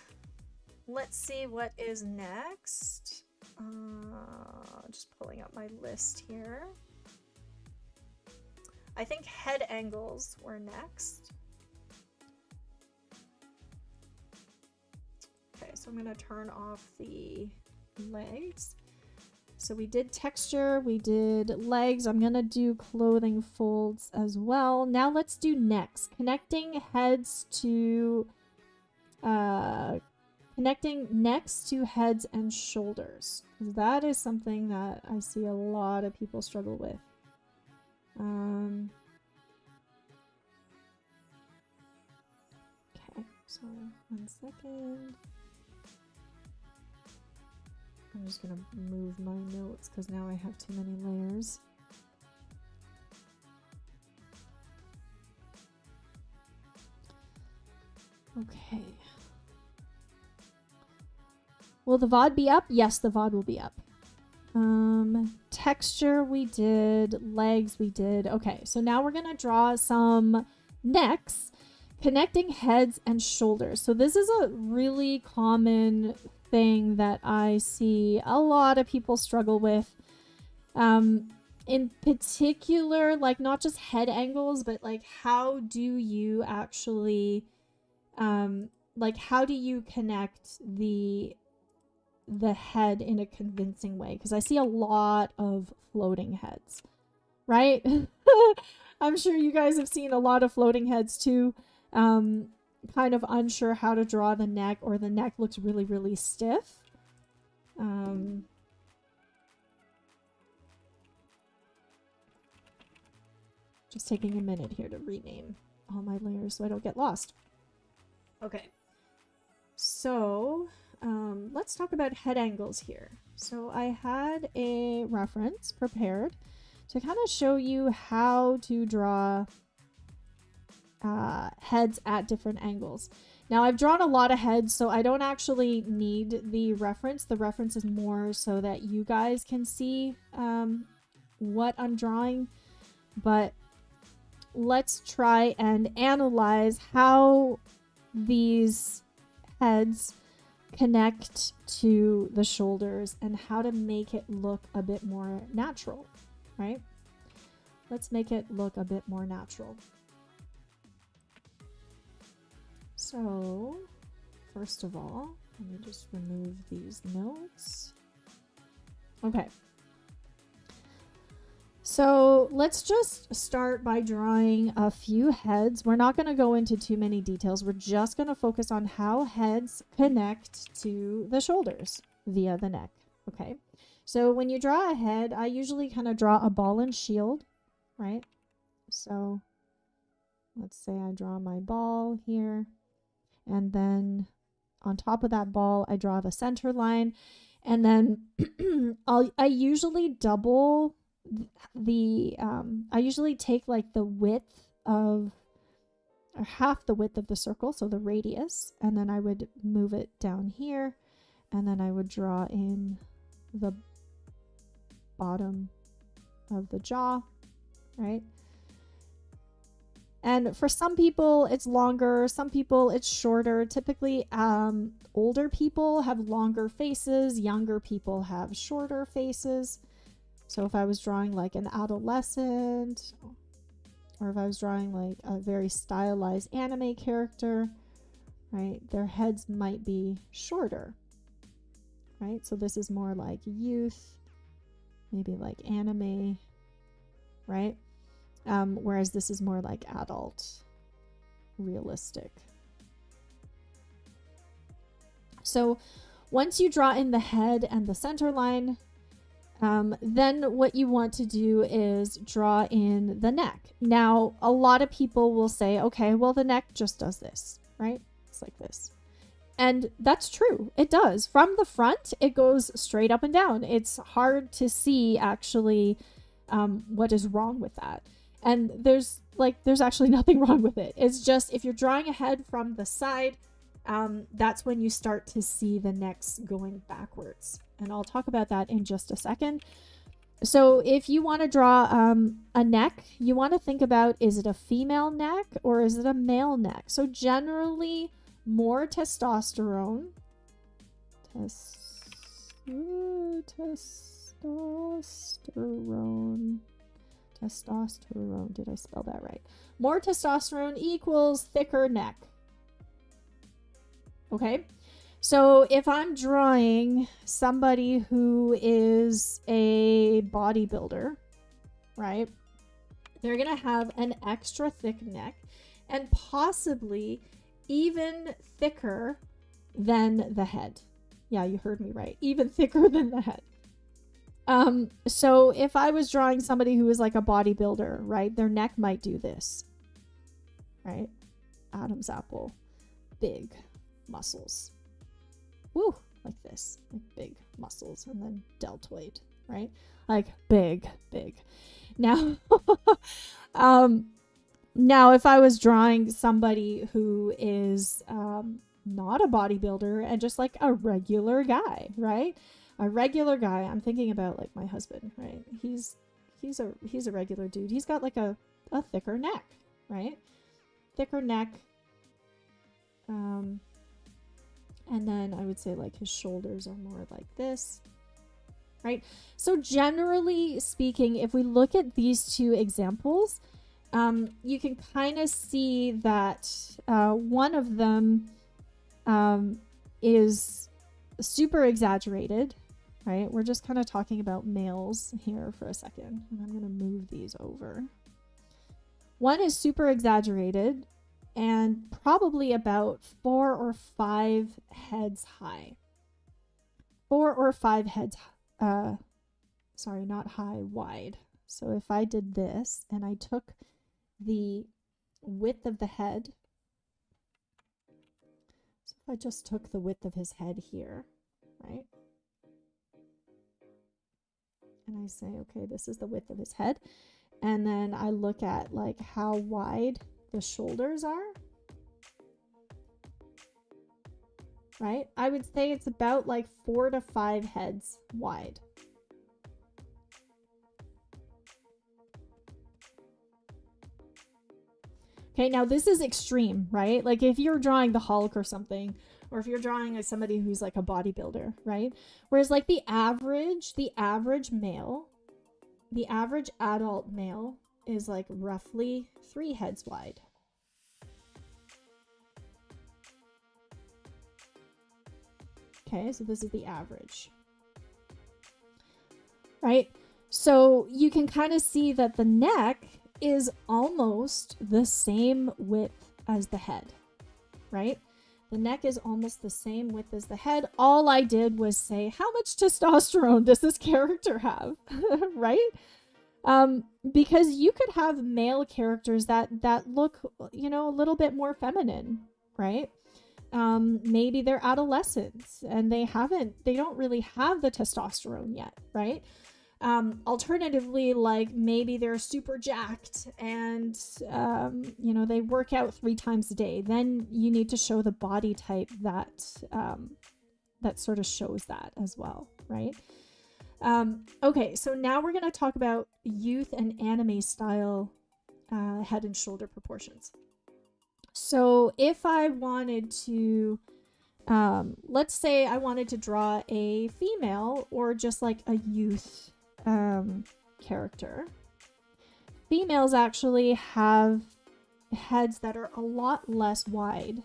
let's see what is next. Just pulling up my list here. I think head angles were next. Okay, so I'm gonna turn off the legs. So we did texture, we did legs. I'm gonna do clothing folds as well. Now let's do necks. Connecting necks to heads and shoulders. That is something that I see a lot of people struggle with. Okay, so 1 second. I'm just gonna move my notes because now I have too many layers. Okay. Will the VOD be up? Yes, the VOD will be up. Texture we did, legs we did. Okay, so now we're gonna draw some necks connecting heads and shoulders. So this is a really common thing that I see a lot of people struggle with. In particular, like not just head angles, but like how do you actually like how do you connect the head in a convincing way? Because I see a lot of floating heads, right? I'm sure you guys have seen a lot of floating heads too. Kind of unsure how to draw the neck, or the neck looks really, really stiff. Just taking a minute here to rename all my layers so I don't get lost. Okay, so let's talk about head angles here. So I had a reference prepared to kind of show you how to draw heads at different angles. Now I've drawn a lot of heads, so I don't actually need the reference. The reference is more so that you guys can see what I'm drawing. But let's try and analyze how these heads connect to the shoulders and how to make it look a bit more natural, right? Let's make it look a bit more natural. So, first of all, let me just remove these notes. Okay. So let's just start by drawing a few heads. We're not going to go into too many details. We're just going to focus on how heads connect to the shoulders via the neck. Okay. So when you draw a head, I usually kind of draw a ball and shield, right? So let's say I draw my ball here, and then on top of that ball, I draw the center line, and then I usually double I usually take like the width of, or half the width of the circle, so the radius, and then I would move it down here, and then I would draw in the bottom of the jaw, right? And for some people it's longer, some people it's shorter. Typically older people have longer faces, younger people have shorter faces. So if I was drawing like an adolescent, or if I was drawing like a very stylized anime character, right, their heads might be shorter, right? So this is more like youth, maybe like anime, right? Whereas this is more like adult, realistic. So once you draw in the head and the center line, then what you want to do is draw in the neck. Now, a lot of people will say, okay, well, the neck just does this, right? It's like this. And that's true. It does. From the front, it goes straight up and down. It's hard to see actually what is wrong with that. And there's actually nothing wrong with it. It's just if you're drawing a head from the side, that's when you start to see the necks going backwards. And I'll talk about that in just a second. So if you want to draw a neck, you want to think about, is it a female neck or is it a male neck? So generally, more testosterone. Testosterone. Did I spell that right? More testosterone equals thicker neck. Okay. So if I'm drawing somebody who is a bodybuilder, right? They're going to have an extra thick neck and possibly even thicker than the head. Yeah, you heard me right. Even thicker than the head. So if I was drawing somebody who is like a bodybuilder, right? Their neck might do this, right? Adam's apple, big muscles. Woo, like this, like big muscles, and then deltoid, right? Like big. Now, now if I was drawing somebody who is not a bodybuilder and just like a regular guy, right? A regular guy. I'm thinking about like my husband, right? He's a regular dude. He's got like a thicker neck, right? Thicker neck. And then I would say like his shoulders are more like this, right? So generally speaking, if we look at these two examples, you can kind of see that one of them is super exaggerated, right? We're just kind of talking about males here for a second. And I'm going to move these over. One is super exaggerated and probably about 4 or 5 heads high. 4 or 5 heads, sorry, not high, wide. So if I did this and I took the width of the head, so if I just took the width of his head here, right? And I say, okay, this is the width of his head. And then I look at like how wide the shoulders are, right? I would say it's about like 4 to 5 heads wide. Okay, now this is extreme, right? Like if you're drawing the Hulk or something, or if you're drawing as somebody who's like a bodybuilder, right? Whereas like the average male, the average adult male is like roughly 3 heads wide. Okay, so this is the average, right? So you can kind of see that the neck is almost the same width as the head, right? The neck is almost the same width as the head. All I did was say, how much testosterone does this character have, right? Because you could have male characters that look, you know, a little bit more feminine, right? Maybe they're adolescents and they don't really have the testosterone yet, right? Alternatively, like maybe they're super jacked and, you know, they work out 3 times a day. Then you need to show the body type that, that sort of shows that as well, right? Okay, so now we're going to talk about youth and anime style head and shoulder proportions. So if I wanted to, let's say I wanted to draw a female or just like a youth character. Females actually have heads that are a lot less wide.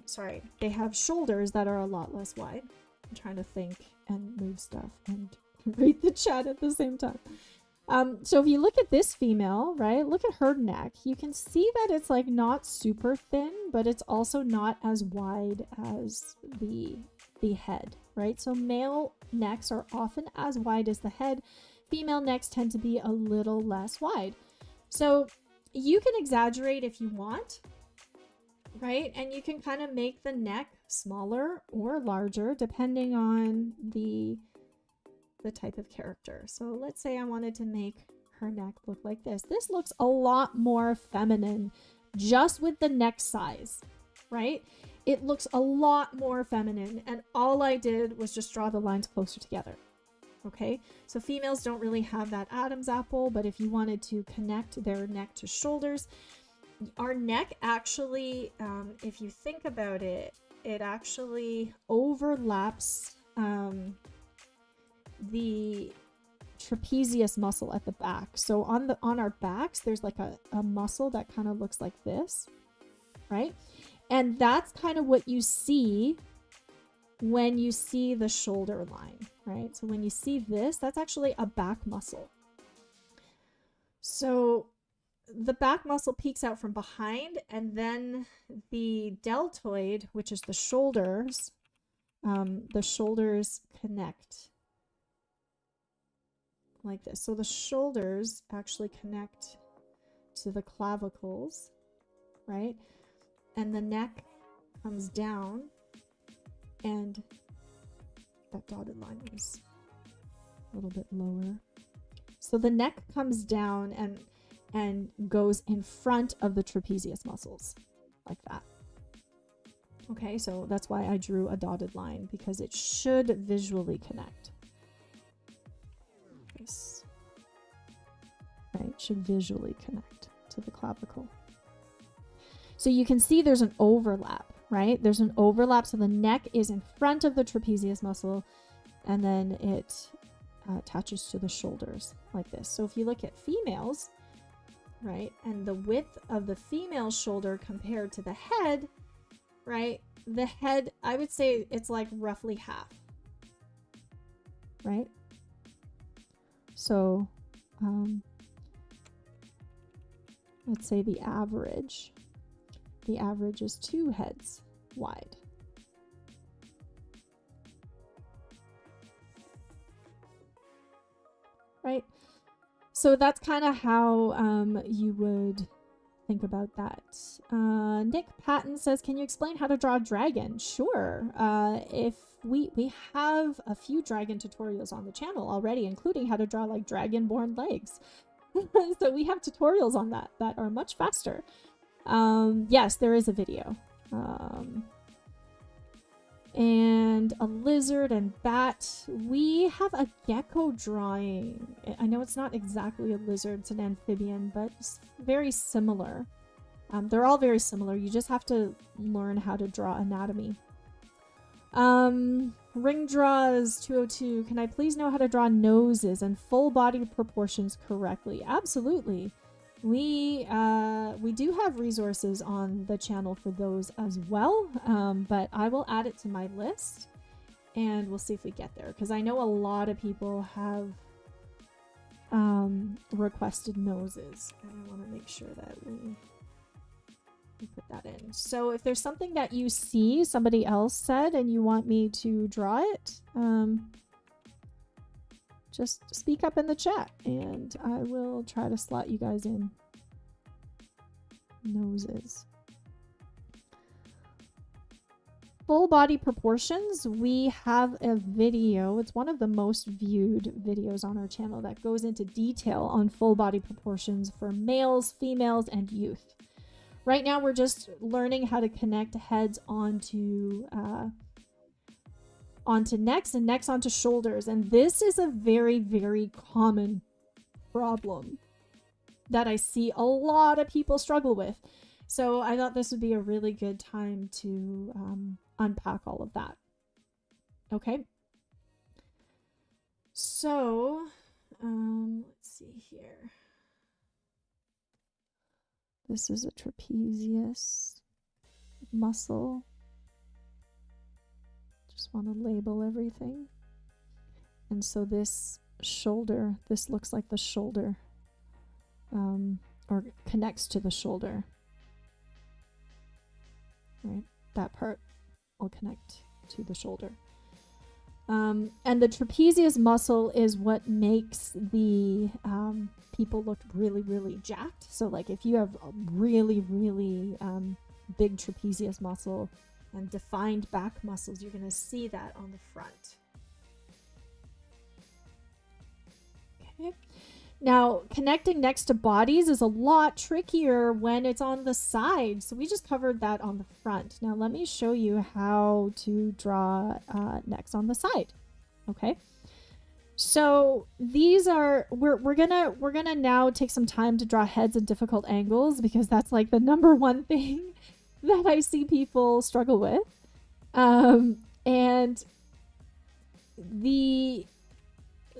Sorry, they have shoulders that are a lot less wide. I'm trying to think and move stuff and read the chat at the same time. So if you look at this female, right, look at her neck, you can see that it's like not super thin, but it's also not as wide as the head, right? So male necks are often as wide as the head. Female necks tend to be a little less wide. So you can exaggerate if you want, right? And you can kind of make the neck smaller or larger depending on the the type of character. So let's say I wanted to make her neck look like this. This looks a lot more feminine just with the neck size, right? It looks a lot more feminine, and all I did was just draw the lines closer together. Okay, so females don't really have that Adam's apple, but if you wanted to connect their neck to shoulders, our neck actually, if you think about it, it actually overlaps the trapezius muscle at the back. So on our backs, there's like a muscle that kind of looks like this, right? And that's kind of what you see when you see the shoulder line, right? So when you see this, that's actually a back muscle. So the back muscle peeks out from behind, and then the deltoid, which is the shoulders connect like this. So the shoulders actually connect to the clavicles, right? And the neck comes down, and that dotted line is a little bit lower. So the neck comes down and goes in front of the trapezius muscles like that. Okay, so that's why I drew a dotted line, because it should visually connect. This, right, should visually connect to the clavicle. So you can see there's an overlap, right? There's an overlap, so the neck is in front of the trapezius muscle, and then it attaches to the shoulders like this. So if you look at females, right, and the width of the female shoulder compared to the head, right, the head, I would say it's like roughly half, right? So let's say the average is 2 heads wide. Right? So that's kind of how you would think about that. Nick Patton says, can you explain how to draw a dragon? Sure. If we have a few dragon tutorials on the channel already, including how to draw like dragon-born legs. So we have tutorials on that are much faster. Yes, there is a video. And a lizard and bat. We have a gecko drawing. I know it's not exactly a lizard, it's an amphibian, but it's very similar. They're all very similar. You just have to learn how to draw anatomy. Ring Draws 202. Can I please know how to draw noses and full body proportions correctly? Absolutely. We do have resources on the channel for those as well, but I will add it to my list and we'll see if we get there, because I know a lot of people have requested noses, and I want to make sure that we put that in. So if there's something that you see somebody else said and you want me to draw it, just speak up in the chat and I will try to slot you guys in. Noses. Full body proportions. We have a video. It's one of the most viewed videos on our channel that goes into detail on full body proportions for males, females, and youth. Right now we're just learning how to connect heads onto necks and necks onto shoulders, and this is a very, very common problem that I see a lot of people struggle with. So I thought this would be a really good time to unpack all of that. Okay. So let's see here. This is a trapezius muscle. Just want to label everything. And so this shoulder, this looks like the shoulder, or connects to the shoulder. Right? That part will connect to the shoulder. And the trapezius muscle is what makes the people look really, really jacked. So like if you have a really, really big trapezius muscle and defined back muscles, you're going to see that on the front. Okay. Now, connecting next to bodies is a lot trickier when it's on the side. So we just covered that on the front. Now let me show you how to draw next on the side. Okay. So these are, we're gonna now take some time to draw heads at difficult angles, because that's like the number one thing that I see people struggle with. And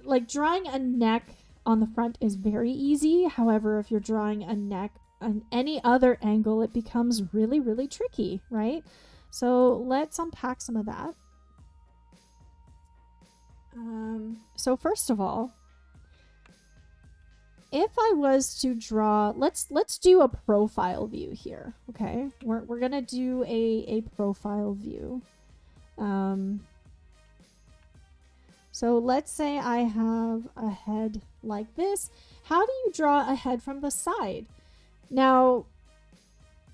like drawing a neck on the front is very easy. However, if you're drawing a neck on any other angle, it becomes really, really tricky, right? So let's unpack some of that. So first of all, if I was to draw, let's do a profile view here. Okay, we're gonna do a profile view. So let's say I have a head like this. How do you draw a head from the side? Now,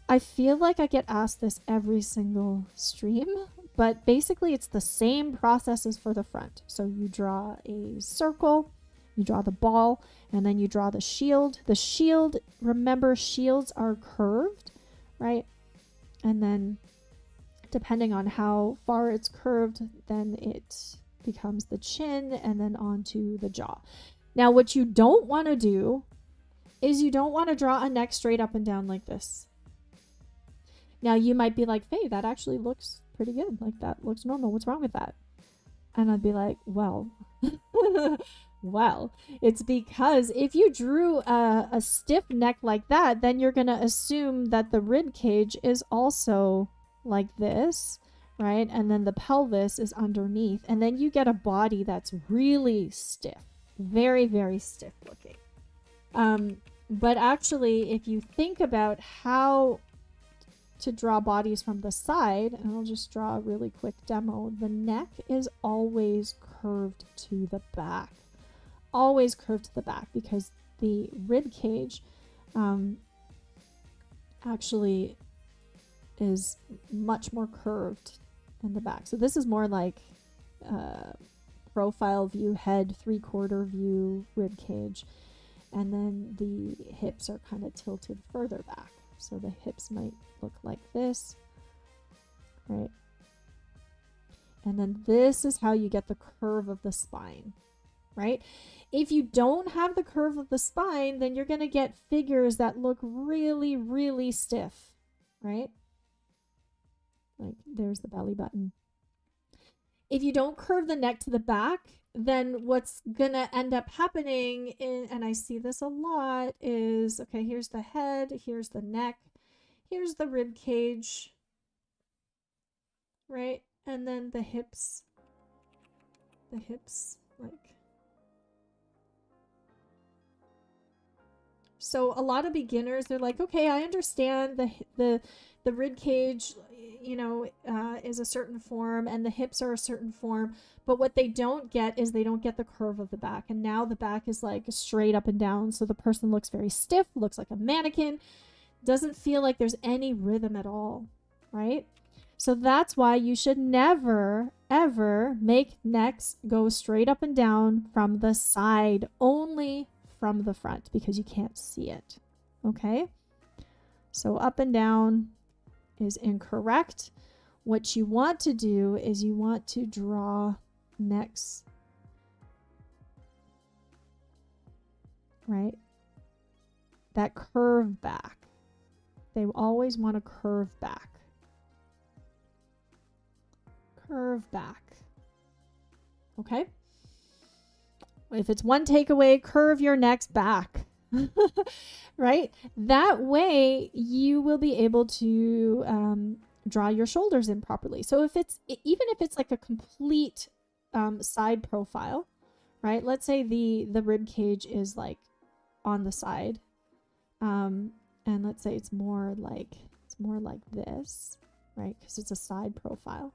I feel like I get asked this every single stream, but basically it's the same process as for the front. So you draw a circle, you draw the ball, and then you draw the shield. The shield, remember, shields are curved, right? And then depending on how far it's curved, then it becomes the chin and then onto the jaw. Now, what you don't want to do is you don't want to draw a neck straight up and down like this. Now, you might be like, Faye, that actually looks pretty good. Like, that looks normal. What's wrong with that? And I'd be like, well, well, it's because if you drew a stiff neck like that, then you're going to assume that the rib cage is also like this, right? And then the pelvis is underneath. And then you get a body that's really stiff, very, very stiff looking. But actually, if you think about how to draw bodies from the side, and I'll just draw a really quick demo, the neck is always curved to the back. Always curved to the back, because the rib cage actually is much more curved in the back. So this is more like profile view, head, 3/4 view, rib cage. And then the hips are kind of tilted further back. So the hips might look like this, right? And then this is how you get the curve of the spine, right? If you don't have the curve of the spine, then you're going to get figures that look really, really stiff, right? Like there's the belly button. If you don't curve the neck to the back, then what's going to end up happening, and I see this a lot, is, okay, here's the head, here's the neck, here's the rib cage, right? And then the hips, like. So a lot of beginners, they're like, okay, I understand the rib cage, you know, is a certain form and the hips are a certain form, but what they don't get is they don't get the curve of the back. And now the back is like straight up and down. So the person looks very stiff, looks like a mannequin, doesn't feel like there's any rhythm at all, right? So that's why you should never, ever make necks go straight up and down from the side, only from the front, because you can't see it, okay? So up and down is incorrect. What you want to do is you want to draw necks, right? That curve back. They always want to curve back. Curve back. Okay? If it's one takeaway, curve your necks back. Right? That way you will be able to draw your shoulders in properly. So if it's, even if it's like a complete side profile, right? Let's say the rib cage is like on the side. And let's say it's more like this, right? Because it's a side profile.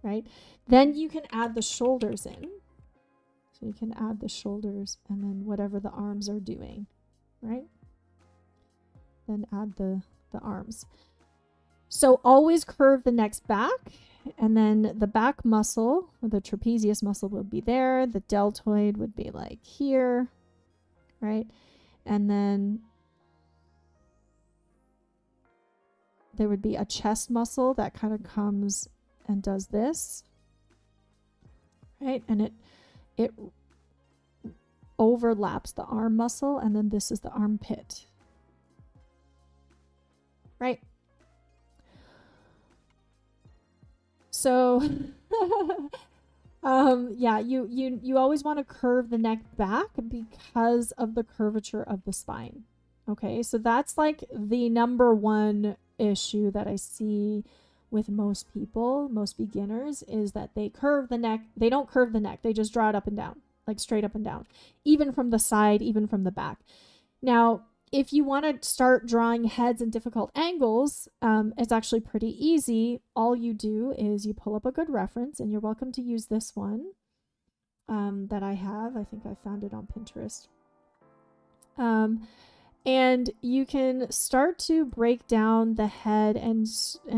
Right? Then you can add the shoulders in. So you can add the shoulders and then whatever the arms are doing, right? Then add the arms. So always curve the necks back. And then the back muscle, or the trapezius muscle, would be there. The deltoid would be like here, right? And then there would be a chest muscle that kind of comes and does this, right? And it overlaps the arm muscle, and then this is the armpit, right? So yeah, you always want to curve the neck back because of the curvature of the spine. Okay, so that's like the number one issue that I see with most people, most beginners, is that they curve the neck. They don't curve the neck. They just draw it up and down, like straight up and down, even from the side, even from the back. Now, if you want to start drawing heads in difficult angles, it's actually pretty easy. All you do is you pull up a good reference, and you're welcome to use this one that I have. I think I found it on Pinterest. And you can start to break down the head and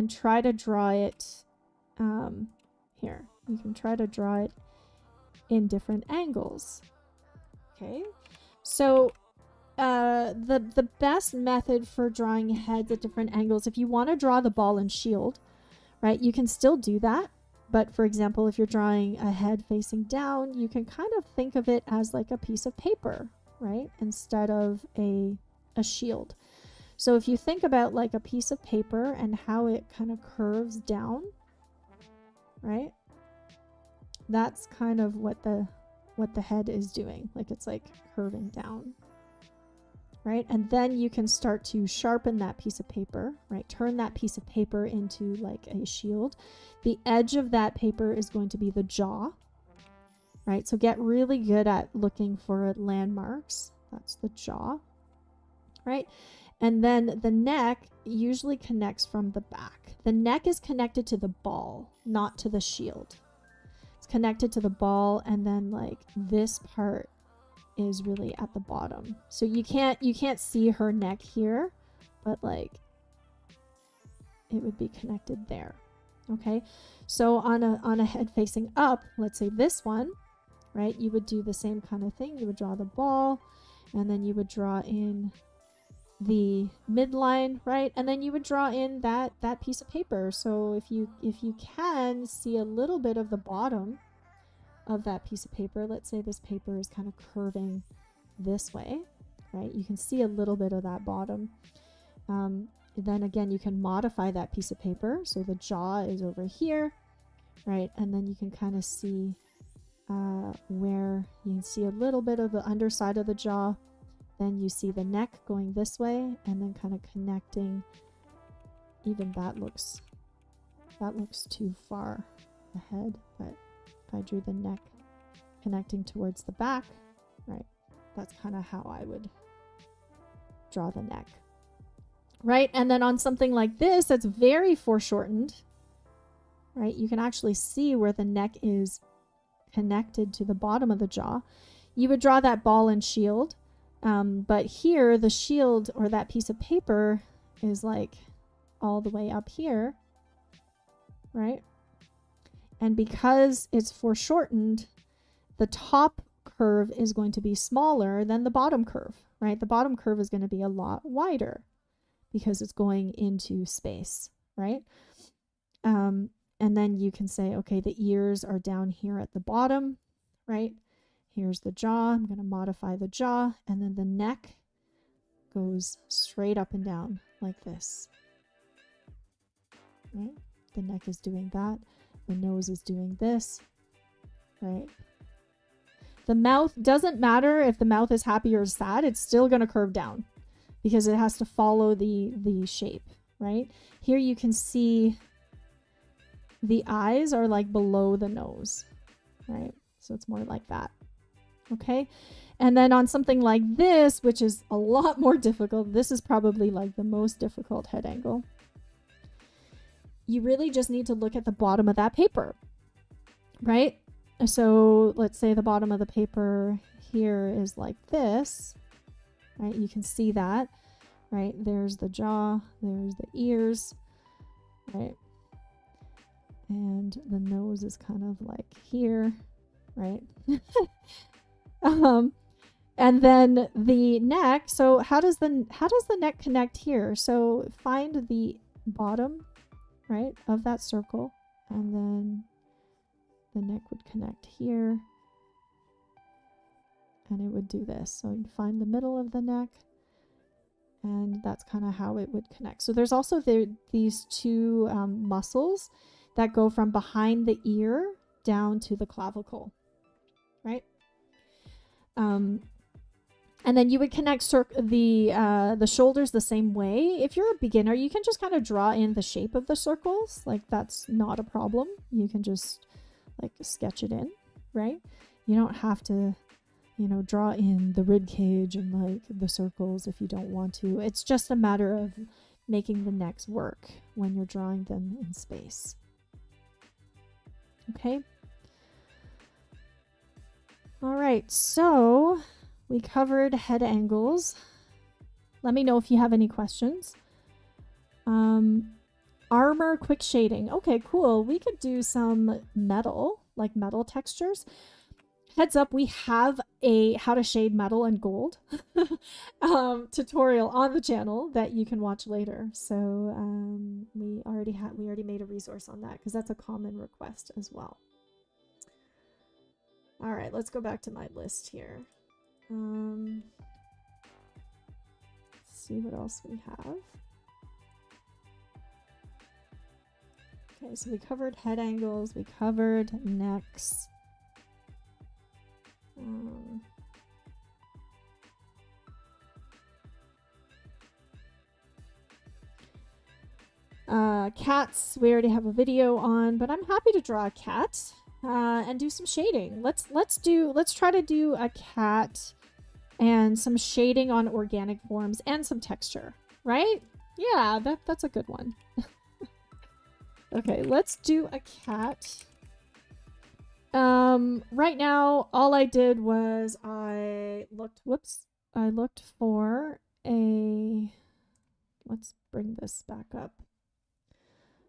try to draw it here. You can try to draw it in different angles. Okay, so the best method for drawing heads at different angles, if you want to draw the ball and shield, right, you can still do that. But for example, if you're drawing a head facing down, you can kind of think of it as like a piece of paper, right, instead of a shield. So if you think about like a piece of paper and how it kind of curves down, right, that's kind of what the head is doing. Like it's like curving down, right? And then you can start to sharpen that piece of paper, right? Turn that piece of paper into like a shield. The edge of that paper is going to be the jaw, right? So get really good at looking for landmarks. That's the jaw, right? And then the neck usually connects from the back. The neck is connected to the ball, not to the shield. It's connected to the ball, and then like this part is really at the bottom. So you can't see her neck here, but like it would be connected there. Okay, so on a head facing up, let's say this one, right, you would do the same kind of thing. You would draw the ball, and then you would draw in the midline, right, and then you would draw in that piece of paper. So if you can see a little bit of the bottom of that piece of paper, let's say this paper is kind of curving this way, right, you can see a little bit of that bottom. Then again, you can modify that piece of paper, so the jaw is over here, right, and then you can kind of see where you can see a little bit of the underside of the jaw. Then you see the neck going this way, and then kind of connecting. Even that looks too far ahead, but if I drew the neck connecting towards the back, right, that's kind of how I would draw the neck, right? And then on something like this that's very foreshortened, right, you can actually see where the neck is connected to the bottom of the jaw. You would draw that ball and shield. But here the shield, or that piece of paper, is like all the way up here, right? And because it's foreshortened, the top curve is going to be smaller than the bottom curve, right? The bottom curve is going to be a lot wider because it's going into space, right? And then you can say, okay, the ears are down here at the bottom, right? Here's the jaw. I'm going to modify the jaw, and then the neck goes straight up and down like this. Right? The neck is doing that. The nose is doing this. Right? The mouth, doesn't matter if the mouth is happy or sad, it's still going to curve down because it has to follow the shape, right? Here you can see the eyes are like below the nose, right? So it's more like that. Okay, and then on something like this, which is a lot more difficult, this is probably like the most difficult head angle. You really just need to look at the bottom of that paper, right? So let's say the bottom of the paper here is like this, right? You can see that, right? There's the jaw, there's the ears, right? And the nose is kind of like here, right? And then the neck. So how does the neck connect here? So find the bottom, right, of that circle, and then the neck would connect here, and it would do this. So you find the middle of the neck, and that's kind of how it would connect. So there's also these two muscles that go from behind the ear down to the clavicle, right? And then you would connect the shoulders the same way. If you're a beginner, you can just kind of draw in the shape of the circles. Like, that's not a problem. You can just like sketch it in, right? You don't have to, you know, draw in the rib cage and like the circles if you don't want to. It's just a matter of making the necks work when you're drawing them in space. Okay. All right, so we covered head angles. Let me know if you have any questions. Armor quick shading. Okay, cool. We could do some metal, like metal textures. Heads up, we have a how to shade metal and gold tutorial on the channel that you can watch later. So we already made a resource on that because that's a common request as well. All right, let's go back to my list here. Let's see what else we have. Okay, so we covered head angles, we covered necks. Cats, we already have a video on, but I'm happy to draw a cat and do some shading. Let's try to do a cat and some shading on organic forms and some texture, right? Yeah, that's a good one. Okay, let's do a cat. Right now, all I did was I looked for a, let's bring this back up.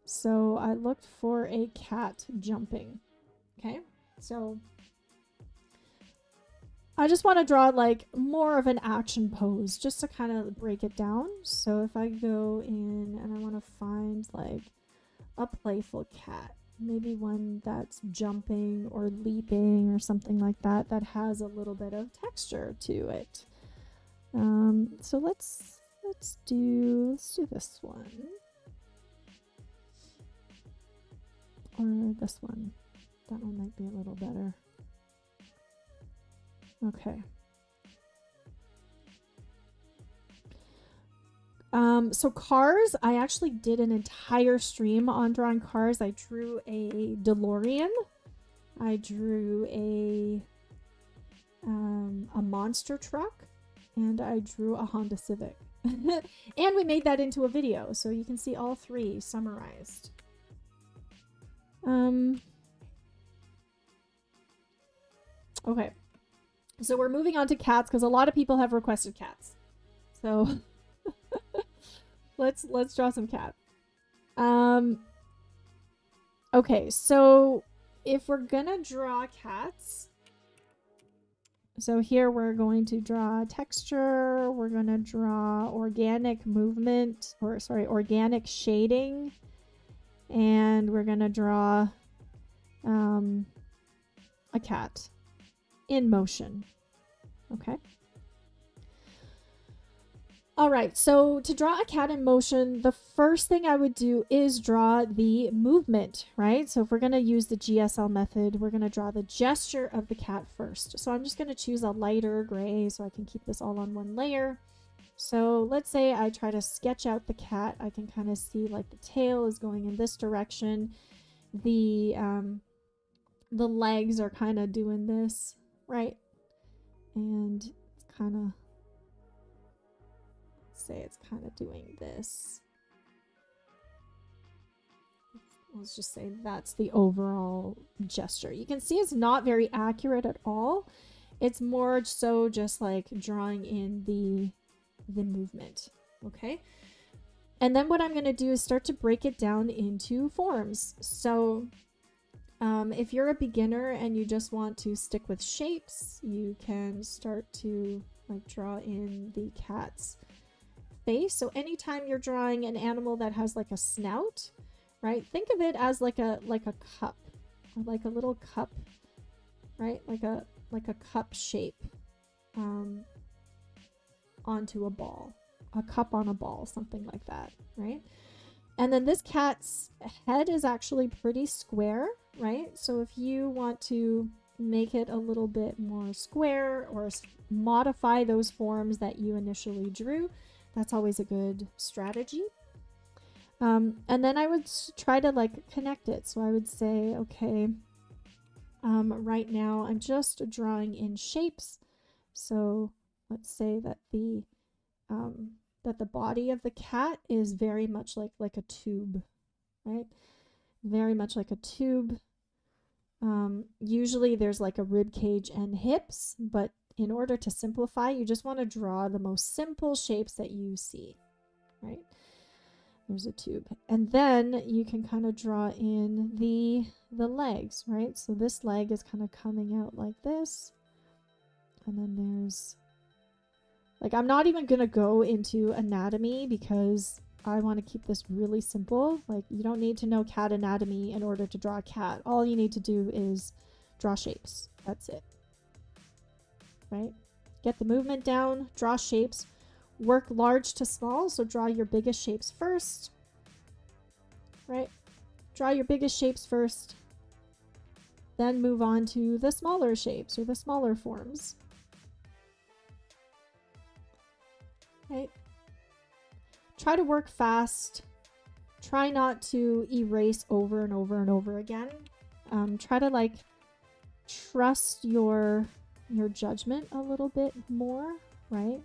So I looked for a cat jumping. Okay, so I just want to draw like more of an action pose just to kind of break it down. So if I go in and I want to find like a playful cat, maybe one that's jumping or leaping or something like that, that has a little bit of texture to it. So let's do this one or this one. That one might be a little better. Okay. So cars, I actually did an entire stream on drawing cars. I drew a DeLorean. I drew a monster truck, and I drew a Honda Civic. And we made that into a video, so you can see all three summarized. Okay. So we're moving on to cats because a lot of people have requested cats. So let's draw some cats. Okay, so if we're gonna draw cats, so here we're going to draw texture, we're gonna draw organic movement, or sorry, organic shading, and we're gonna draw a cat in motion. Okay. All right, so to draw a cat in motion, the first thing I would do is draw the movement, right? So if we're going to use the GSL method, we're going to draw the gesture of the cat first. So I'm just going to choose a lighter gray so I can keep this all on one layer. So let's say I try to sketch out the cat. I can kind of see like the tail is going in this direction. The legs are kind of doing this, right? And it's kind of, say it's kind of doing this. Let's just say that's the overall gesture. You can see it's not very accurate at all. It's more so just like drawing in the movement. Okay. And then what I'm going to do is start to break it down into forms. So if you're a beginner and you just want to stick with shapes, you can start to like draw in the cat's face. So anytime you're drawing an animal that has like a snout, right? Think of it as like a cup, or like a little cup, right? Like a cup shape onto a ball, a cup on a ball, something like that, right? And then this cat's head is actually pretty square, right? So if you want to make it a little bit more square or modify those forms that you initially drew, that's always a good strategy. And then I would try to like connect it. So I would say, okay, right now I'm just drawing in shapes. So let's say that the body of the cat is very much like a tube, right? Very much like a tube. Usually there's like a rib cage and hips, but in order to simplify, you just want to draw the most simple shapes that you see, right? There's a tube. And then you can kind of draw in the legs, right? So this leg is kind of coming out like this. And then there's, like, I'm not even going to go into anatomy because I want to keep this really simple. Like, you don't need to know cat anatomy in order to draw a cat. All you need to do is draw shapes. That's it. Right? Get the movement down, draw shapes, work large to small. So draw your biggest shapes first. Right? Draw your biggest shapes first. Then move on to the smaller shapes or the smaller forms. Right? Try to work fast. Try not to erase over and over and over again. Try to like trust your judgment a little bit more, right?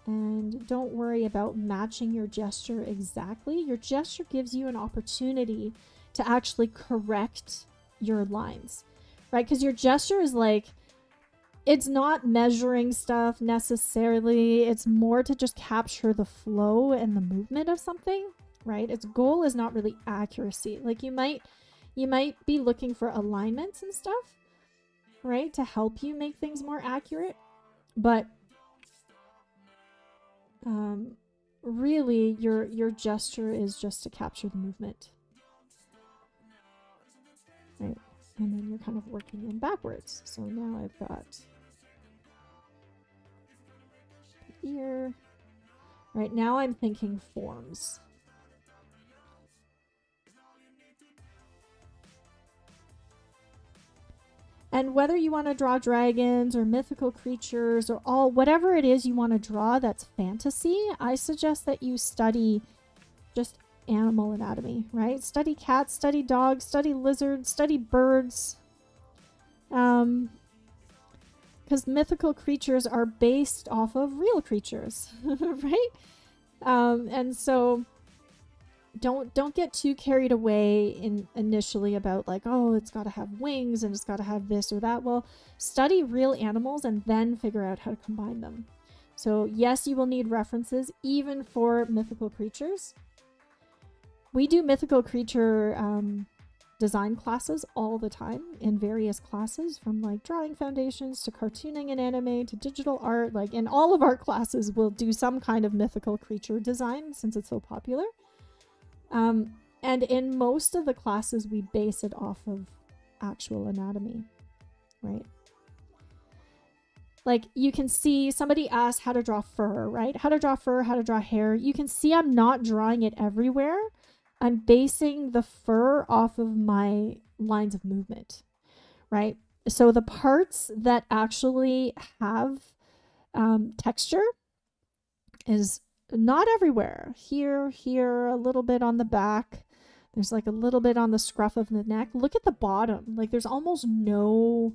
And don't worry about matching your gesture exactly. Your gesture gives you an opportunity to actually correct your lines, right? Because your gesture is like, it's not measuring stuff necessarily. It's more to just capture the flow and the movement of something, right? Its goal is not really accuracy. Like you might be looking for alignments and stuff, right? To help you make things more accurate. But really your gesture is just to capture the movement, right? And then you're kind of working in backwards. So now I've got ear. Right now I'm thinking forms. And whether you want to draw dragons or mythical creatures or whatever it is you want to draw that's fantasy, I suggest that you study just animal anatomy, right? Study cats, study dogs, study lizards, study birds. Because mythical creatures are based off of real creatures, right? And so don't get too carried away initially about like, oh, it's got to have wings and it's got to have this or that. Well, study real animals and then figure out how to combine them. So yes, you will need references even for mythical creatures. We do mythical creature design classes all the time in various classes, from like drawing foundations to cartooning and anime to digital art. Like in all of our classes, we'll do some kind of mythical creature design since it's so popular. And in most of the classes, we base it off of actual anatomy, right? Like you can see somebody asked how to draw fur, right? How to draw fur, how to draw hair. You can see I'm not drawing it everywhere. I'm basing the fur off of my lines of movement, right? So the parts that actually have texture is not everywhere. Here, a little bit on the back. There's like a little bit on the scruff of the neck. Look at the bottom. Like there's almost no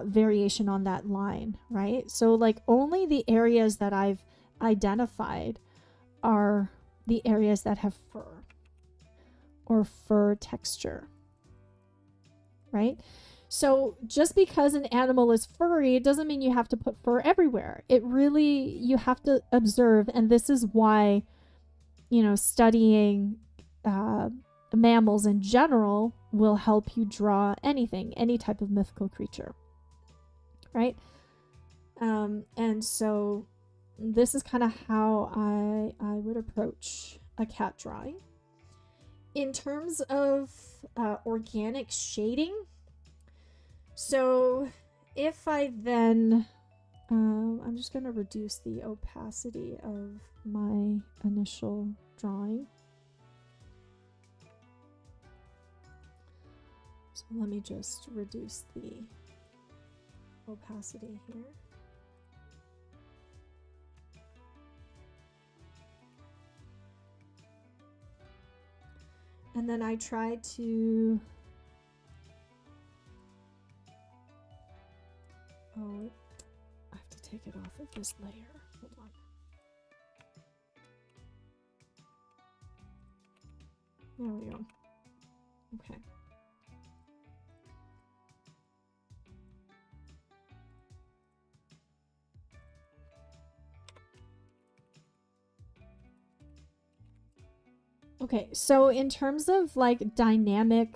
variation on that line, right? So like only the areas that I've identified are the areas that have fur or fur texture, right? So just because an animal is furry, it doesn't mean you have to put fur everywhere. It really, you have to observe. And this is why you know, studying mammals in general will help you draw anything, any type of mythical creature, right? And so this is kind of how I would approach a cat drawing. In terms of organic shading, so if I then, I'm just going to reduce the opacity of my initial drawing. So let me just reduce the opacity here. And then I try to, oh, I have to take it off of this layer. Hold on. There we go. Okay. Okay, so in terms of like dynamic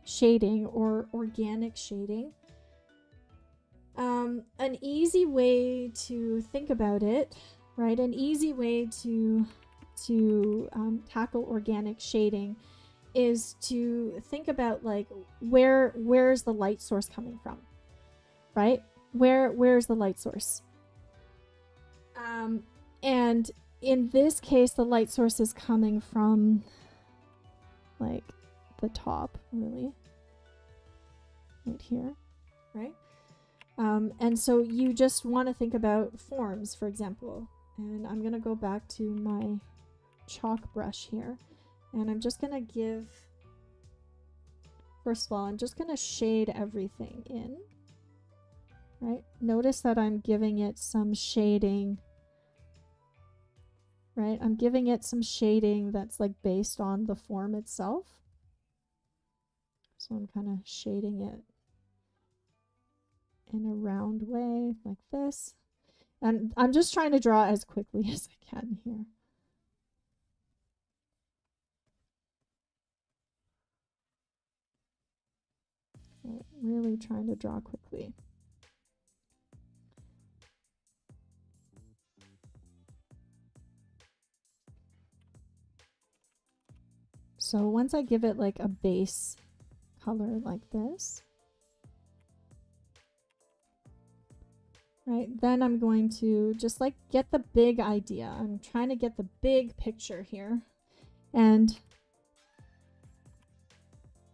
shading or organic shading, an easy way to think about it, right? An easy way to tackle organic shading is to think about like where's the light source coming from, right? Where's the light source? And in this case, the light source is coming from like the top, really, right here, right? And so you just want to think about forms, for example. And I'm going to go back to my chalk brush here. And I'm just going to give, first of all, I'm just going to shade everything in, right? Notice that I'm giving it some shading, right? I'm giving it some shading that's like based on the form itself. So I'm kind of shading it in a round way like this. And I'm just trying to draw as quickly as I can here. So really trying to draw quickly. So once I give it like a base color like this, right, then I'm going to just like get the big idea. I'm trying to get the big picture here. And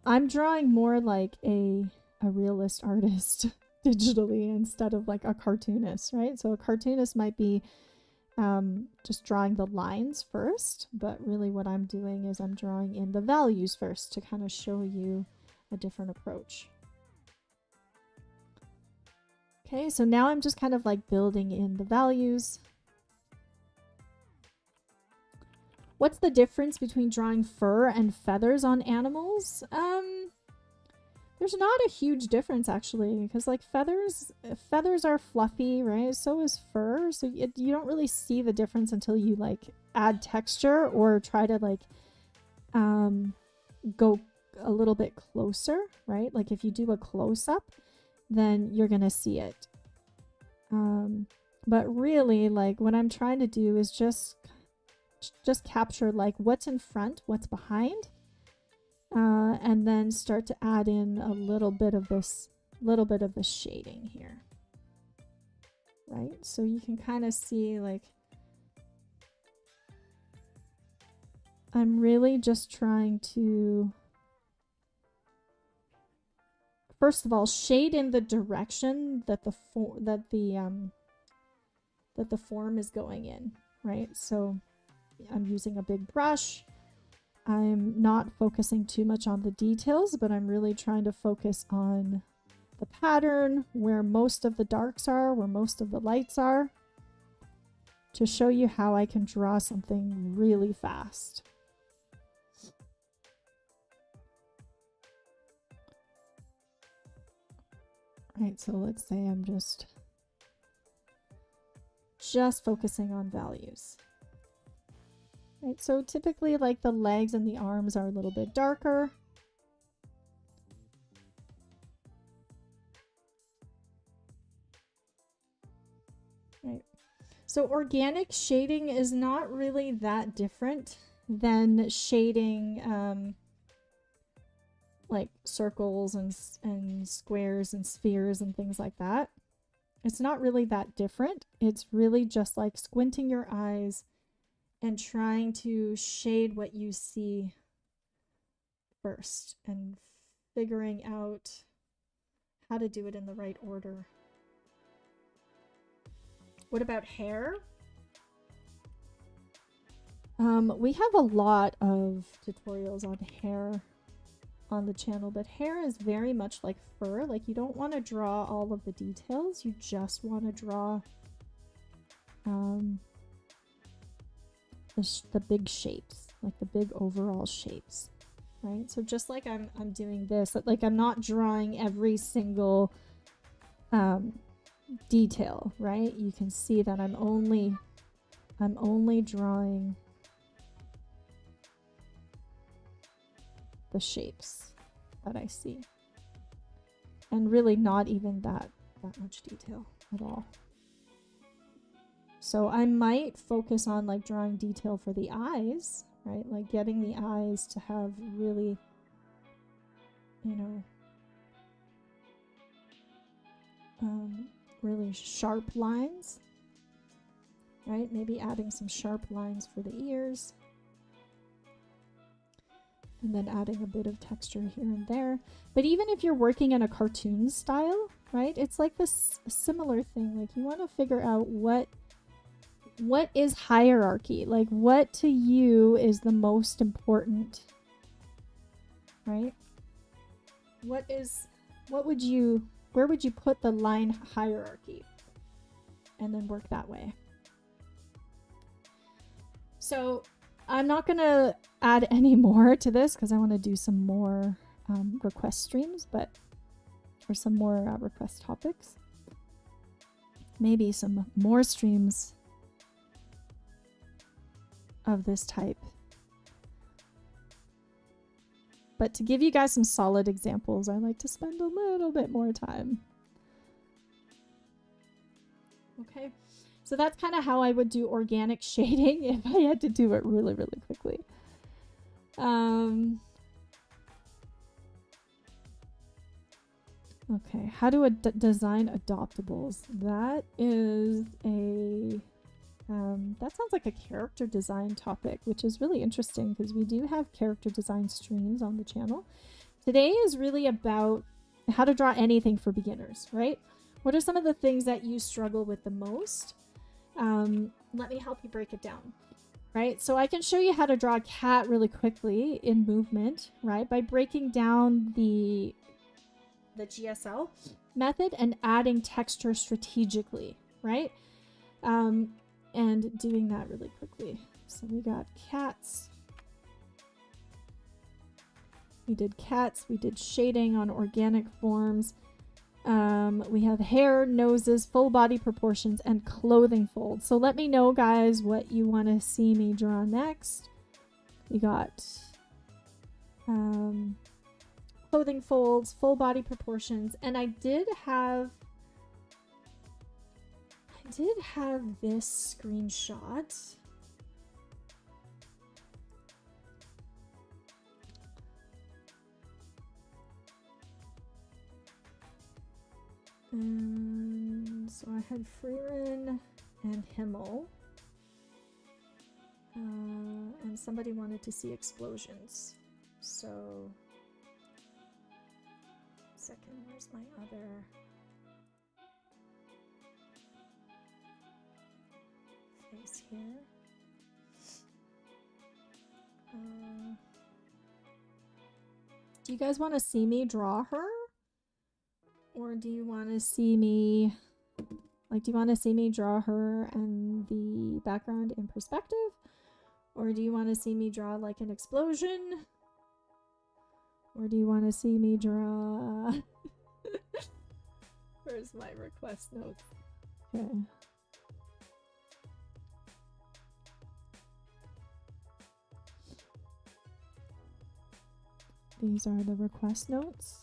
I'm drawing more like a realist artist digitally instead of like a cartoonist, right? So a cartoonist might be just drawing the lines first, but really what I'm doing is I'm drawing in the values first to kind of show you a different approach. Okay, so now I'm just kind of like building in the values. What's the difference between drawing fur and feathers on animals? There's not a huge difference actually, because like feathers are fluffy, right? So is fur. So you don't really see the difference until you like add texture or try to like go a little bit closer, right? Like if you do a close-up, then you're gonna see it. But really, like what I'm trying to do is just capture like what's in front, what's behind, and then start to add in a little bit of this shading here, right? So you can kind of see like I'm really just trying to, first of all, shade in the direction that the form is going in, right? So I'm using a big brush. I'm not focusing too much on the details, but I'm really trying to focus on the pattern, where most of the darks are, where most of the lights are, to show you how I can draw something really fast. Right, so let's say I'm just focusing on values. Right, so typically like the legs and the arms are a little bit darker. Right. So organic shading is not really that different than shading like circles and squares and spheres and things like that. It's not really that different. It's really just like squinting your eyes and trying to shade what you see first and figuring out how to do it in the right order. What about hair? We have a lot of tutorials on hair on the channel, but hair is very much like fur. Like, you don't want to draw all of the details. You just want to draw the big shapes, like the big overall shapes, right? So just like I'm doing this, like I'm not drawing every single detail, right? You can see that I'm only drawing the shapes that I see, and really not even that much detail at all. So I might focus on like drawing detail for the eyes, right? Like getting the eyes to have really, you know, really sharp lines, right? Maybe adding some sharp lines for the ears. And then adding a bit of texture here and there. But even if you're working in a cartoon style, right? It's like this similar thing. Like, you want to figure out what is hierarchy? Like, what to you is the most important, right? Where would you put the line hierarchy? And then work that way. So I'm not going to add any more to this because I want to do some more request streams, or some more request topics. Maybe some more streams of this type. But to give you guys some solid examples, I like to spend a little bit more time. Okay. So that's kind of how I would do organic shading if I had to do it really, really quickly. Okay, how to design adoptables. That is that sounds like a character design topic, which is really interesting because we do have character design streams on the channel. Today is really about how to draw anything for beginners, right? What are some of the things that you struggle with the most? Let me help you break it down, right? So I can show you how to draw a cat really quickly in movement, right? By breaking down the GSL method and adding texture strategically, right? And doing that really quickly. So we got cats. We did cats. We did shading on organic forms. We have hair, noses, full body proportions, and clothing folds. So let me know, guys, what you want to see me draw next. We got clothing folds, full body proportions, and I did have this screenshot. And so I had Freerin and Himmel. And somebody wanted to see explosions. So, second, where's my other? Face here. Do you guys want to see me draw her? Or do you want to see me, like, do you want to see me draw her and the background in perspective? Or do you want to see me draw like an explosion? Or do you want to see me draw... Where's my request notes? Okay. These are the request notes.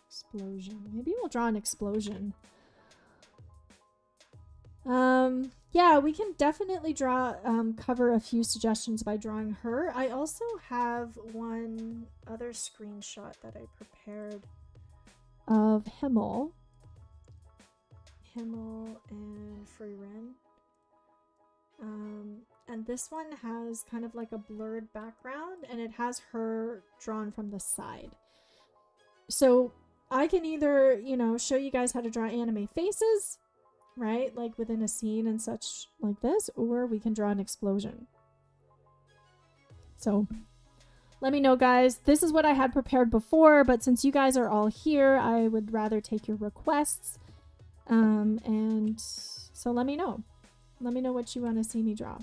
Explosion. Maybe we'll draw an explosion. Yeah, we can definitely draw, cover a few suggestions by drawing her. I also have one other screenshot that I prepared of Himmel and Freerin. And this one has kind of like a blurred background, and it has her drawn from the side. So I can either, you know, show you guys how to draw anime faces, right? Like within a scene and such like this, or we can draw an explosion. So let me know, guys. This is what I had prepared before, but since you guys are all here, I would rather take your requests. And so let me know. Let me know what you want to see me draw.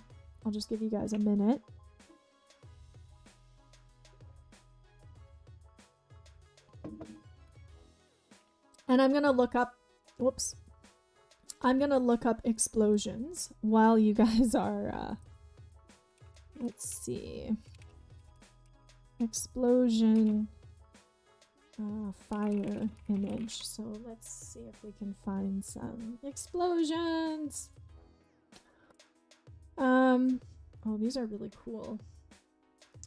I'll just give you guys a minute. And I'm going to look up, whoops. I'm going to look up explosions while you guys are, let's see. Explosion, fire image. So let's see if we can find some explosions. Oh, these are really cool.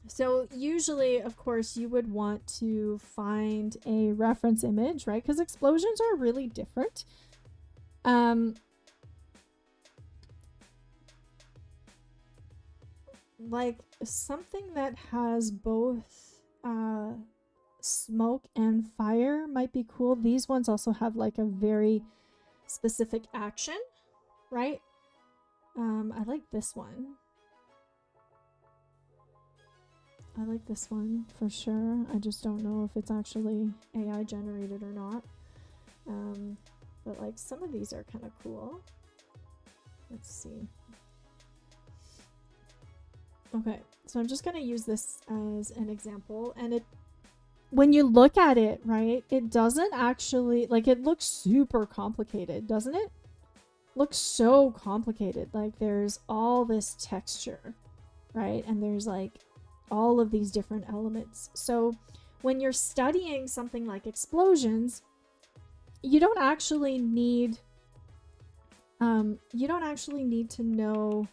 So usually, of course, you would want to find a reference image, right? Because explosions are really different. Like something that has both smoke and fire might be cool. These ones also have like a very specific action, right? I like this one. I like this one for sure. I just don't know if it's actually AI generated or not. But like some of these are kind of cool. Let's see. Okay, so I'm just going to use this as an example. And it, when you look at it, right, it doesn't actually, like it looks super complicated, doesn't it? Looks so complicated. Like there's all this texture, right? And there's like all of these different elements. So when you're studying something like explosions, you don't actually need to know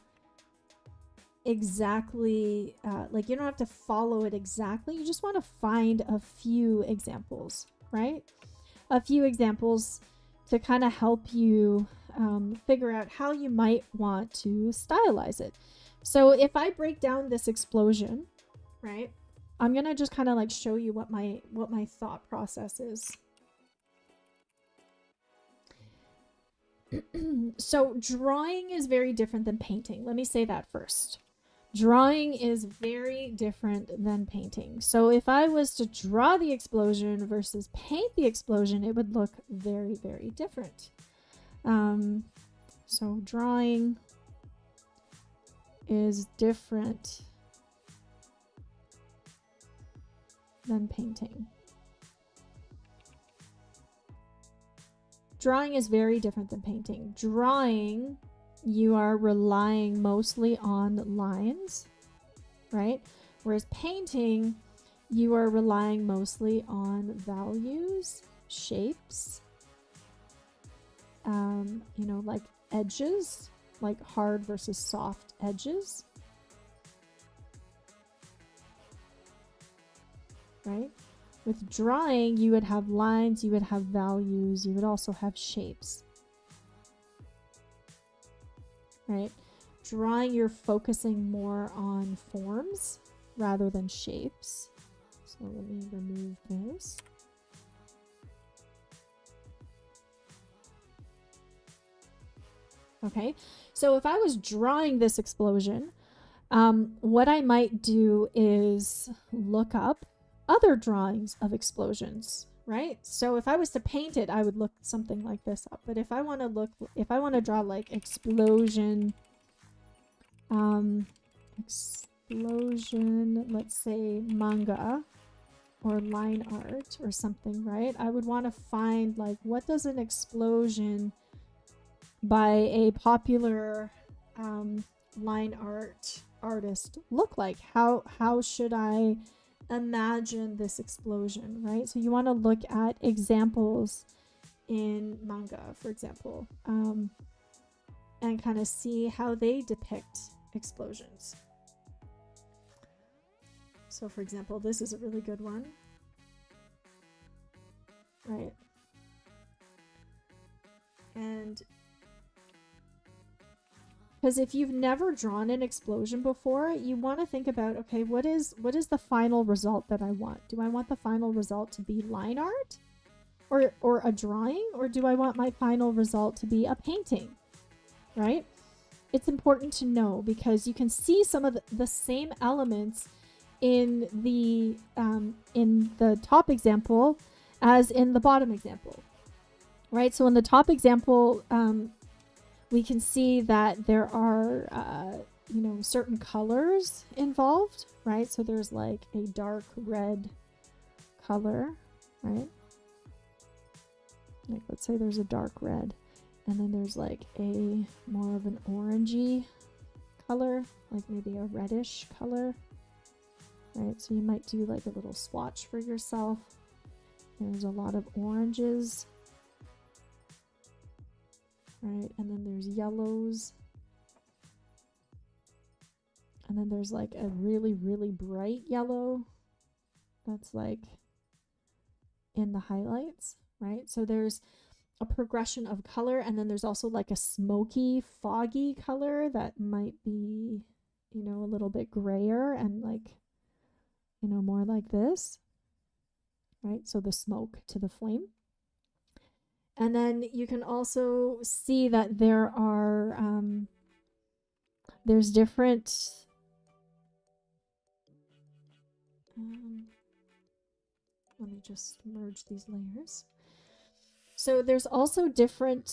exactly, like you don't have to follow it exactly. You just want to find a few examples, right? A few examples to kind of help you figure out how you might want to stylize it. So if I break down this explosion, right, I'm gonna just kind of like show you what my thought process is. So drawing is very different than painting. Let me say that first. Drawing is very different than painting. So if I was to draw the explosion versus paint the explosion, it would look very, very different. So drawing is different than painting. Drawing is very different than painting. Drawing, you are relying mostly on lines, right? Whereas painting, you are relying mostly on values, shapes, you know, like edges, like hard versus soft edges, right? With drawing, you would have lines, you would have values, you would also have shapes, right? Drawing, you're focusing more on forms rather than shapes. So let me remove this. Okay, so if I was drawing this explosion, what I might do is look up other drawings of explosions, right? So if I was to paint it, I would look something like this up. But if I want to draw like explosion, let's say manga or line art or something, right? I would want to find like, what does an explosion by a popular line art artist look like? How should I imagine this explosion, right? So you want to look at examples in manga, for example, and kind of see how they depict explosions. So for example, this is a really good one, right? And because if you've never drawn an explosion before, you want to think about, okay, what is the final result that I want? Do I want the final result to be line art or a drawing, or do I want my final result to be a painting, right? It's important to know because you can see some of the same elements in the top example as in the bottom example, right? So in the top example, we can see that there are, certain colors involved, right? So there's like a dark red color, right? Like, let's say there's a dark red, and then there's like a more of an orangey color, like maybe a reddish color, right? So you might do like a little swatch for yourself. There's a lot of oranges, right? And then there's yellows. And then there's like a really, really bright yellow that's like in the highlights, right? So there's a progression of color, and then there's also like a smoky, foggy color that might be, a little bit grayer and like, more like this, right? So the smoke to the flame. And then you can also see that there are, there's different, let me just merge these layers. So there's also different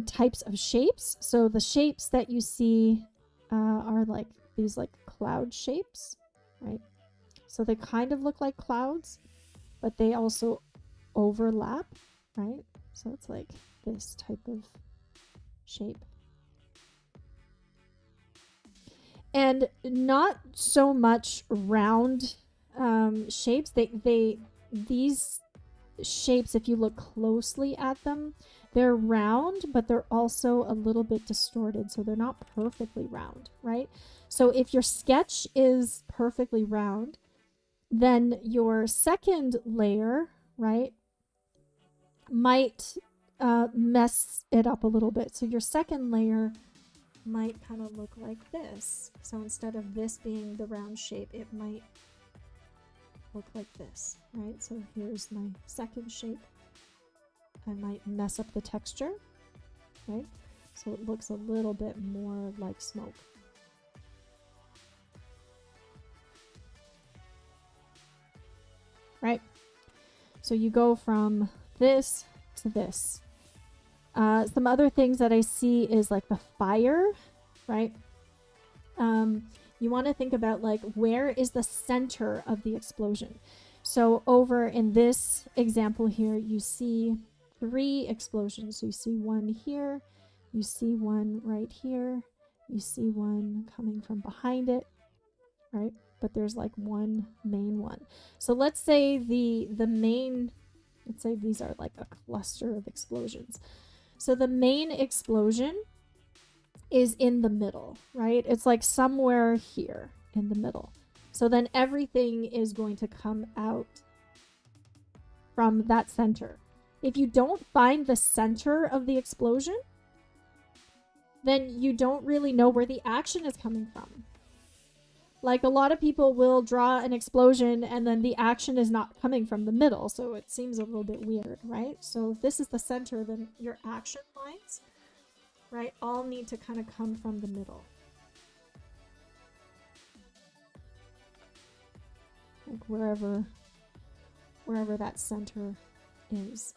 types of shapes. So the shapes that you see are like these like cloud shapes, right? So they kind of look like clouds, but they also overlap, right? So it's like this type of shape. And not so much round shapes. These shapes, if you look closely at them, they're round, but they're also a little bit distorted, so they're not perfectly round, right? So if your sketch is perfectly round, then your second layer, right, might mess it up a little bit. So your second layer might kind of look like this. So instead of this being the round shape, it might look like this, right? So here's my second shape. I might mess up the texture, right? So it looks a little bit more like smoke. Right? So you go from this to this. Some other things that I see is like the fire, right? You want to think about like, where is the center of the explosion? So over in this example here, you see 3 explosions. So you see one here, you see one right here, you see one coming from behind it, right? But there's like one main one. So let's say the main, let's say these are like a cluster of explosions. So the main explosion is in the middle, right? It's like somewhere here in the middle. So then everything is going to come out from that center. If you don't find the center of the explosion, then you don't really know where the action is coming from. Like, a lot of people will draw an explosion and then the action is not coming from the middle, so it seems a little bit weird, right? So if this is the center, then your action lines, right, all need to kind of come from the middle. Like wherever that center is.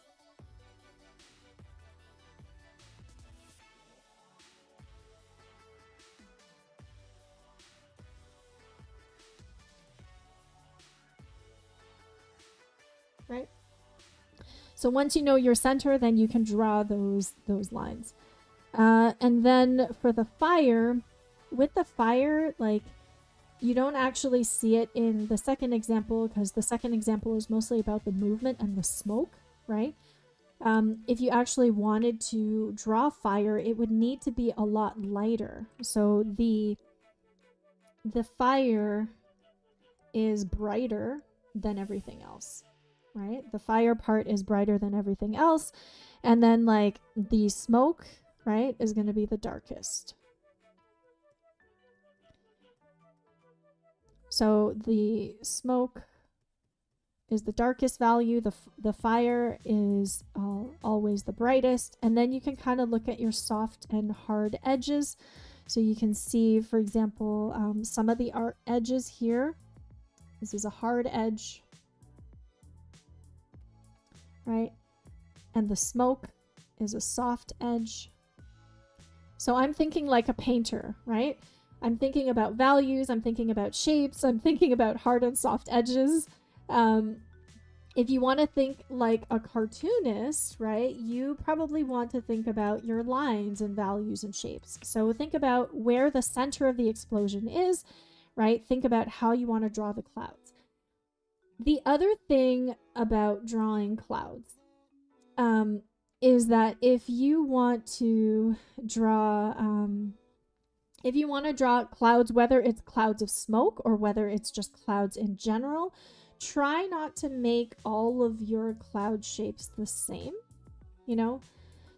Right? So once you know your center, then you can draw those lines. And then for the fire, with the fire, like, you don't actually see it in the second example because the second example is mostly about the movement and the smoke, right? If you actually wanted to draw fire, it would need to be a lot lighter. So the fire is brighter than everything else, right? The fire part is brighter than everything else. And then like the smoke, right, is going to be the darkest. So the smoke is the darkest value. The fire is always the brightest. And then you can kind of look at your soft and hard edges. So you can see, for example, some of the art edges here. This is a hard edge, right? And the smoke is a soft edge. So I'm thinking like a painter, right? I'm thinking about values. I'm thinking about shapes. I'm thinking about hard and soft edges. If you want to think like a cartoonist, right, you probably want to think about your lines and values and shapes. So think about where the center of the explosion is, right? Think about how you want to draw the clouds. The other thing about drawing clouds is that if you want to draw clouds, whether it's clouds of smoke or whether it's just clouds in general, try not to make all of your cloud shapes the same, you know?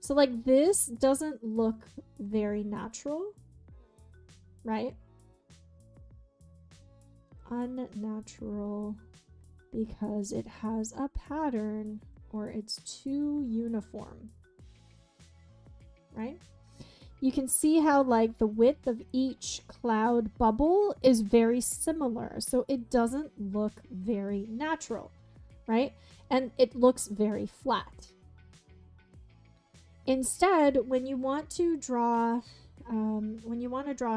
So like this doesn't look very natural, right? Unnatural because it has a pattern or it's too uniform, right? You can see how like the width of each cloud bubble is very similar. So it doesn't look very natural, right? And it looks very flat. Instead, when you want to draw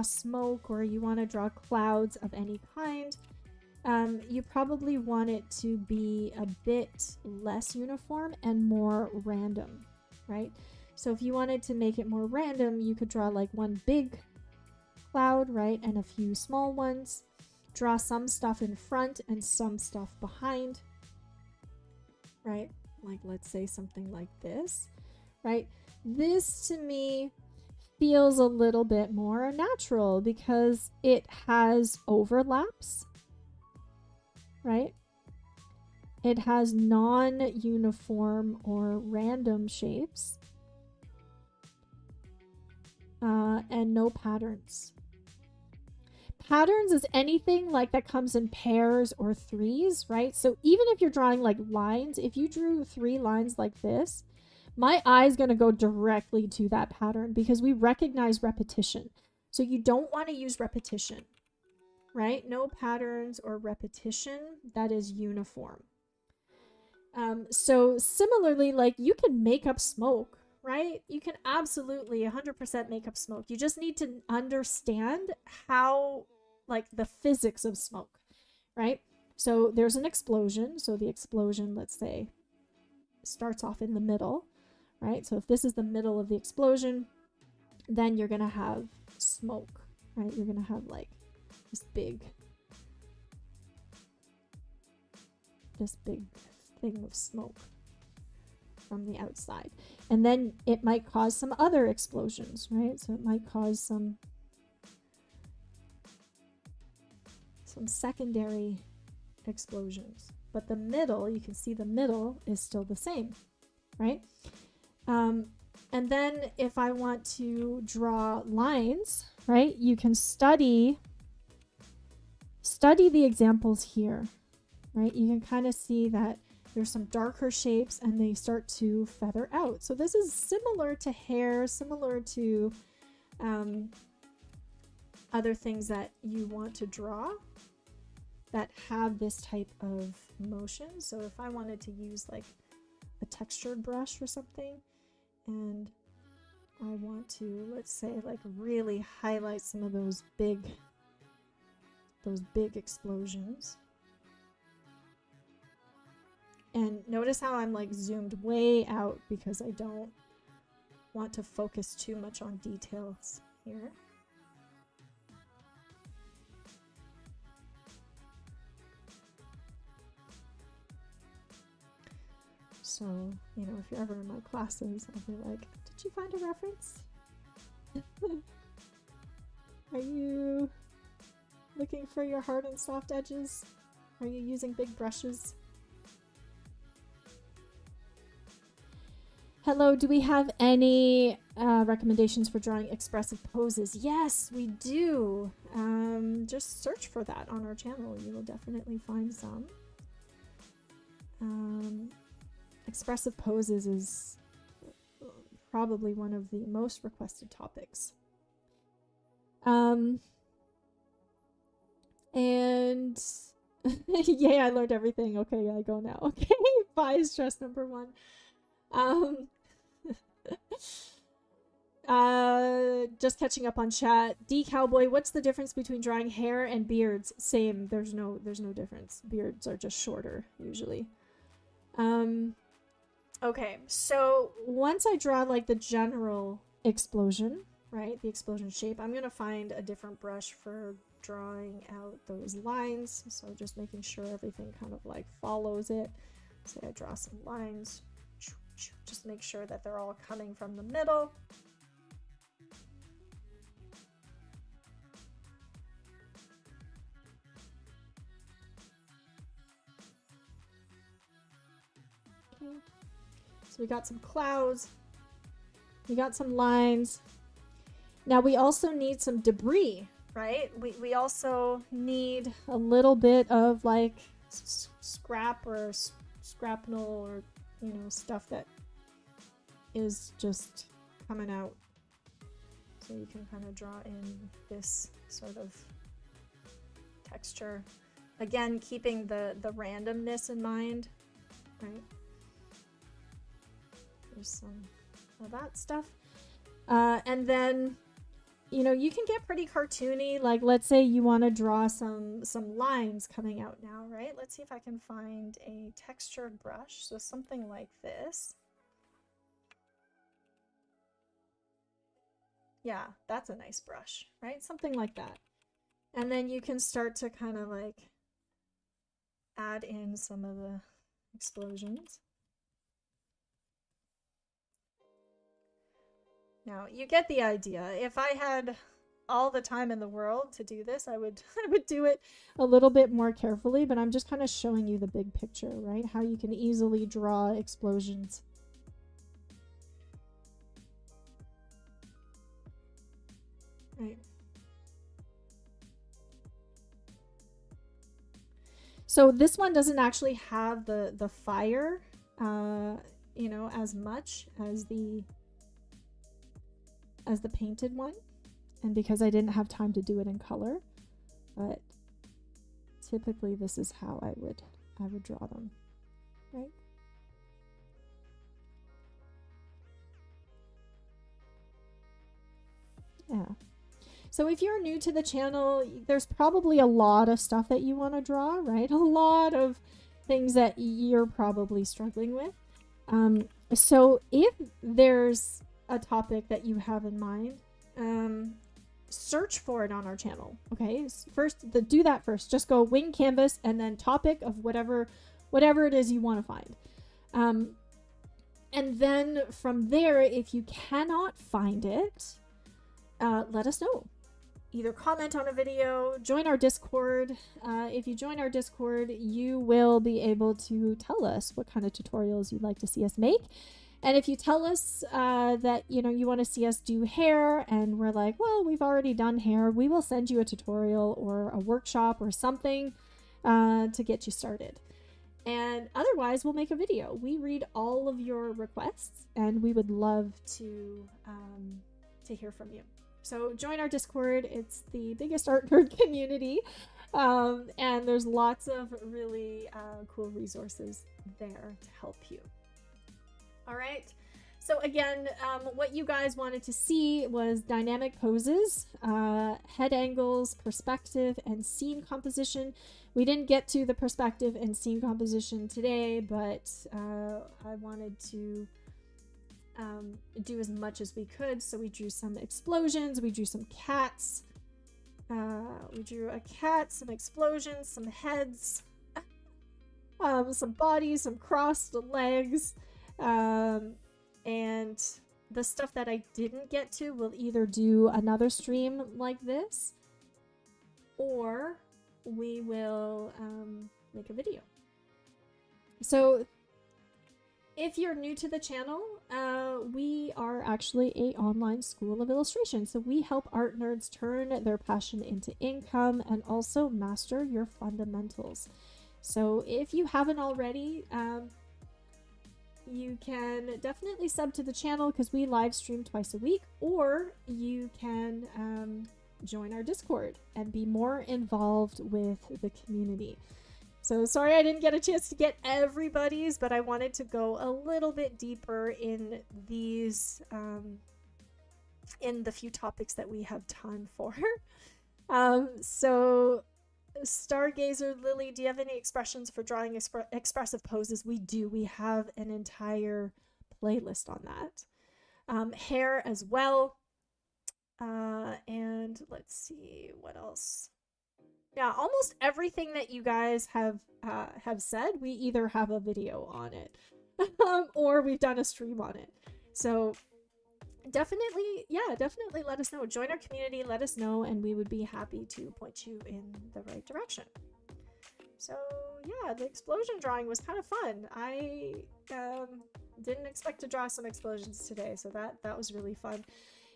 smoke or you want to draw clouds of any kind, you probably want it to be a bit less uniform and more random, right? So if you wanted to make it more random, you could draw like one big cloud, right? And a few small ones. Draw some stuff in front and some stuff behind, right? Like let's say something like this, right? This to me feels a little bit more natural because it has overlaps, right? It has non-uniform or random shapes. And no patterns. Patterns is anything like that comes in pairs or threes, right? So even if you're drawing like lines, if you drew 3 lines like this, my eye is going to go directly to that pattern because we recognize repetition. So you don't want to use repetition, right? No patterns or repetition that is uniform. So similarly, like you can make up smoke, right? You can absolutely 100% make up smoke. You just need to understand how, like the physics of smoke, right? So there's an explosion. So the explosion, let's say, starts off in the middle, right? So if this is the middle of the explosion, then you're going to have smoke, right? You're going to have like this big thing of smoke from the outside. And then it might cause some other explosions, right? So it might cause some secondary explosions. But the middle, you can see the middle is still the same, right? And then if I want to draw lines, right, you can study the examples here, right? You can kind of see that there's some darker shapes and they start to feather out. So this is similar to hair, similar to other things that you want to draw that have this type of motion. So if I wanted to use like a textured brush or something, and I want to, let's say, like really highlight some of those big explosions. And notice how I'm like zoomed way out because I don't want to focus too much on details here. So, you know, if you're ever in my classes, I'll be like, did you find a reference? Are you looking for your hard and soft edges? Are you using big brushes? Hello, do we have any recommendations for drawing expressive poses? Yes, we do. Just search for that on our channel. You will definitely find some. Expressive poses is probably one of the most requested topics. And yay, I learned everything. Okay, I go now. Okay, bye, stress number 1. Just catching up on chat. D Cowboy, what's the difference between drawing hair and beards? Same. There's no difference. Beards are just shorter usually. Okay, so once I draw like the general explosion, right, the explosion shape, I'm gonna find a different brush for drawing out those lines. So just making sure everything kind of like follows it. Say I draw some lines, just make sure that they're all coming from the middle. Okay. So we got some clouds, we got some lines. Now we also need some debris, right? We also need a little bit of like scrap or scrapnel or, you know, stuff that is just coming out. So you can kind of draw in this sort of texture. Again, keeping the randomness in mind, right? There's some of that stuff. And then, you know, you can get pretty cartoony. Like, let's say you want to draw some lines coming out now, right? Let's see if I can find a textured brush. So something like this. Yeah, that's a nice brush, right? Something like that. And then you can start to kind of like add in some of the explosions. Now, you get the idea. If I had all the time in the world to do this, I would do it a little bit more carefully, but I'm just kind of showing you the big picture, right? How you can easily draw explosions. Right. So this one doesn't actually have the fire, you know, as much as the painted one, and because I didn't have time to do it in color, but typically this is how I would draw them, right? Yeah. So if you're new to the channel, there's probably a lot of stuff that you want to draw, right? A lot of things that you're probably struggling with. So if there's a topic that you have in mind, search for it on our channel. Okay, do that first. Just go wing canvas and then topic of whatever it is you want to find. And then from there, if you cannot find it, let us know. Either comment on a video, join our Discord. If you join our Discord, you will be able to tell us what kind of tutorials you'd like to see us make. And if you tell us that, you know, you want to see us do hair and we're like, well, we've already done hair, we will send you a tutorial or a workshop or something to get you started. And otherwise, we'll make a video. We read all of your requests and we would love to hear from you. So join our Discord. It's the biggest art nerd community. And there's lots of really cool resources there to help you. All right. So again, what you guys wanted to see was dynamic poses, head angles, perspective, and scene composition. We didn't get to the perspective and scene composition today, but I wanted to do as much as we could. So we drew some explosions, we drew some cats, we drew a cat, some explosions, some heads, some bodies, some crossed legs, and the stuff that I didn't get to, we'll either do another stream like this, or we will make a video. So if you're new to the channel, we are actually an online school of illustration. So we help art nerds turn their passion into income and also master your fundamentals. So if you haven't already, you can definitely sub to the channel because we live stream twice a week, or you can join our Discord and be more involved with the community. So sorry I didn't get a chance to get everybody's, but I wanted to go a little bit deeper in these, in the few topics that we have time for. So Stargazer Lily, do you have any expressions for drawing expressive poses? We do. We have an entire playlist on that. Hair as well. And let's see what else. Yeah, almost everything that you guys have said, we either have a video on it or we've done a stream on it. So definitely let us know. Join our community, let us know, and we would be happy to point you in the right direction. So yeah, the explosion drawing was kind of fun. I didn't expect to draw some explosions today, so that was really fun.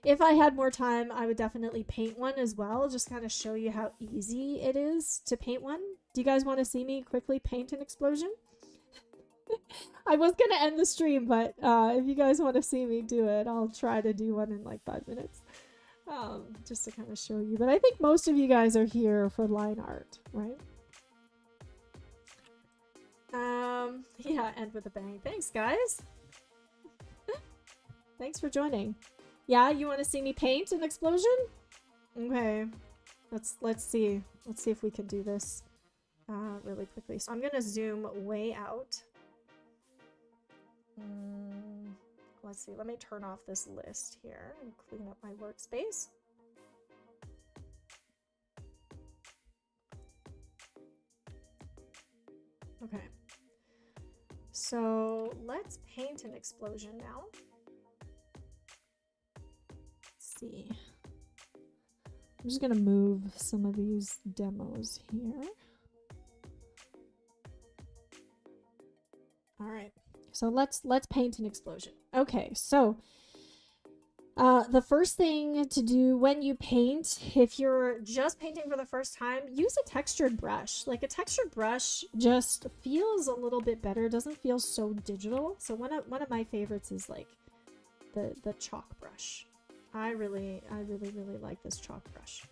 If I had more time, I would definitely paint one as well, just kind of show you how easy it is to paint one. Do you guys want to see me quickly paint an explosion? I was going to end the stream, but if you guys want to see me do it, I'll try to do one in like 5 minutes, just to kind of show you. But I think most of you guys are here for line art, right? Yeah, end with a bang. Thanks, guys. Thanks for joining. Yeah, you want to see me paint an explosion? Okay, let's see if we can do this really quickly. So I'm gonna zoom way out. Let's see. Let me turn off this list here and clean up my workspace. Okay. So let's paint an explosion now. See. I'm just gonna move some of these demos here. All right, so let's paint an explosion. Okay, so the first thing to do when you paint, if you're just painting for the first time, use a textured brush. Like a textured brush just feels a little bit better, doesn't feel so digital. So one of my favorites is like the chalk brush. I really like this chalk brush.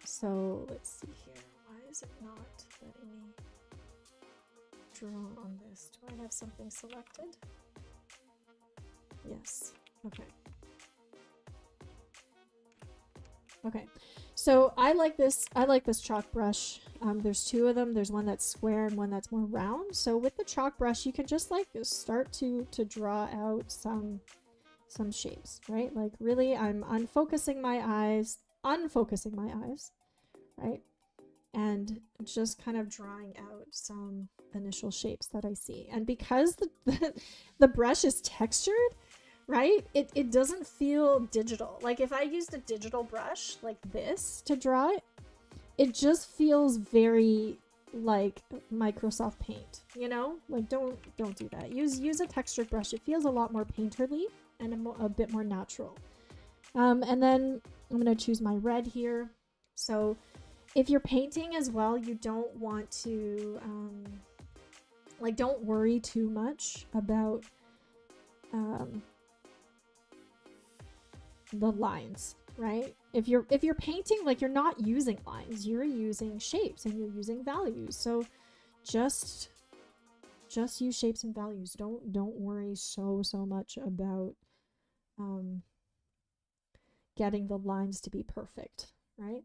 So let's see here. Why is it not letting me draw on this? Do I have something selected? Yes. Okay. Okay. So I like this chalk brush. There's two of them. There's one that's square and one that's more round. So with the chalk brush, you can just like start to draw out some shapes, right? Like really, I'm unfocusing my eyes, right? And just kind of drawing out some initial shapes that I see. And because the brush is textured, right? It doesn't feel digital. Like if I used a digital brush like this to draw it, it just feels very like Microsoft Paint, you know? Like don't do that. Use a textured brush. It feels a lot more painterly and a bit more natural. And then I'm going to choose my red here. So if you're painting as well, you don't want to, like, don't worry too much about the lines, right? If you're painting, like, you're not using lines, you're using shapes and you're using values. So just use shapes and values. Don't worry so much about getting the lines to be perfect, right?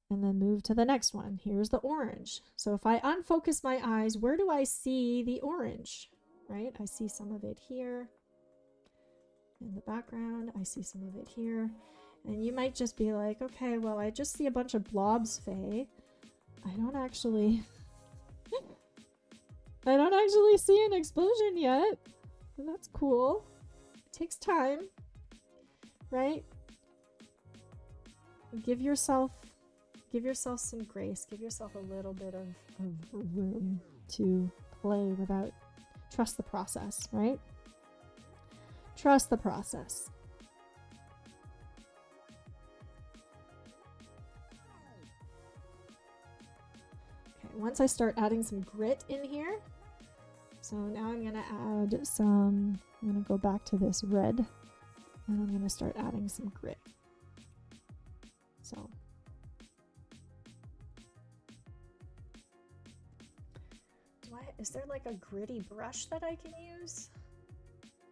And then move to the next one. Here's the orange. So if I unfocus my eyes, where do I see the orange, right? I see some of it here in the background. I see some of it here. And you might just be like, okay, well, I just see a bunch of blobs, Faye. I don't actually see an explosion yet. And that's cool. It takes time, right? Give yourself some grace. Give yourself a little bit of room to play without. Trust the process, right? Trust the process. Okay, once I start adding some grit in here, so now I'm gonna add some, I'm gonna go back to this red, and I'm gonna start adding some grit. So. Is there like a gritty brush that I can use?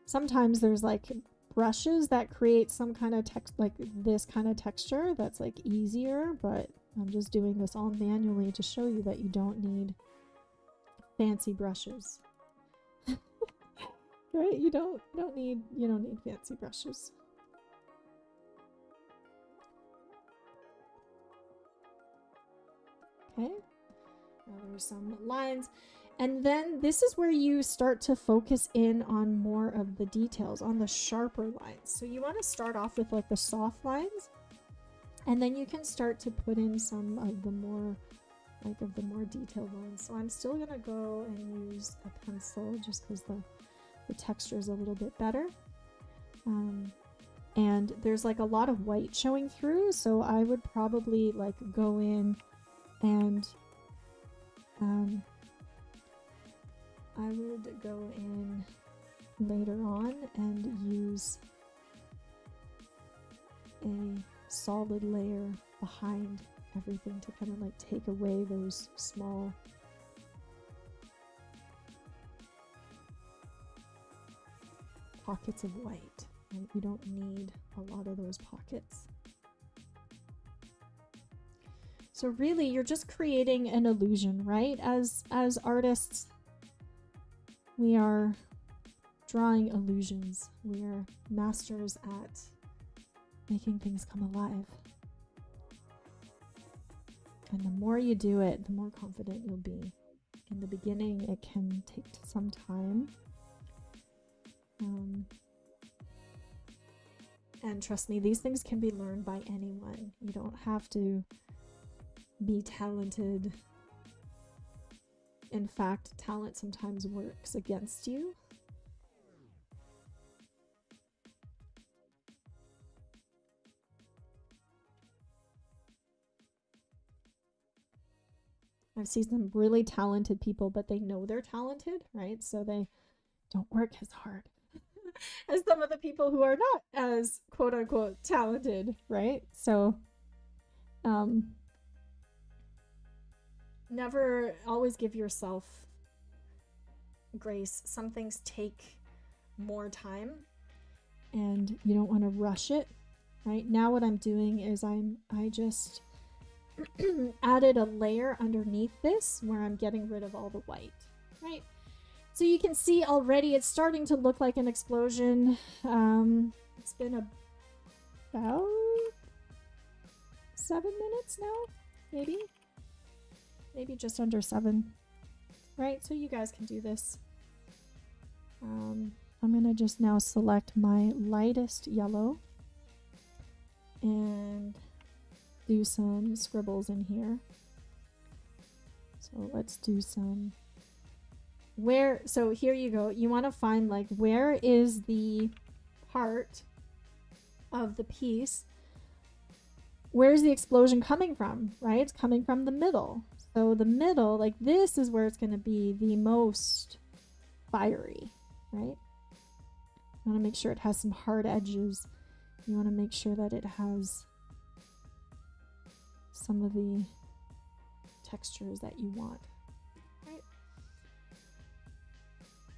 Sometimes there's like brushes that create some kind of text, like this kind of texture that's like easier, but I'm just doing this all manually to show you that you don't need fancy brushes. Right? You don't need fancy brushes. Okay. Now there's some lines. And then this is where you start to focus in on more of the details, on the sharper lines. So you want to start off with like the soft lines, and then you can start to put in some of the more detailed lines. So I'm still gonna go and use a pencil just because the texture is a little bit better. And there's like a lot of white showing through, so I would probably like go in and I would go in later on and use a solid layer behind everything to kind of like take away those small pockets of white. Right? You don't need a lot of those pockets. So really, you're just creating an illusion, right? As artists, we are drawing illusions. We are masters at making things come alive. And the more you do it, the more confident you'll be. In the beginning, it can take some time. And trust me, these things can be learned by anyone. You don't have to be talented. In fact, talent sometimes works against you. I've seen some really talented people, but they know they're talented, right? So they don't work as hard as some of the people who are not as quote unquote talented, right? So, never, always give yourself grace. Some things take more time and you don't want to rush it, right? Now what I'm doing is I just added a layer underneath this where I'm getting rid of all the white, right? So you can see already it's starting to look like an explosion. It's been about 7 minutes now, maybe just under 7, right? So you guys can do this. I'm gonna just now select my lightest yellow and do some scribbles in here. So let's do some so here you go. You want to find like where is the part of the piece, where's the explosion coming from, right? It's coming from the middle. So the middle, like this is where it's going to be the most fiery, right? You want to make sure it has some hard edges. You want to make sure that it has some of the textures that you want, right?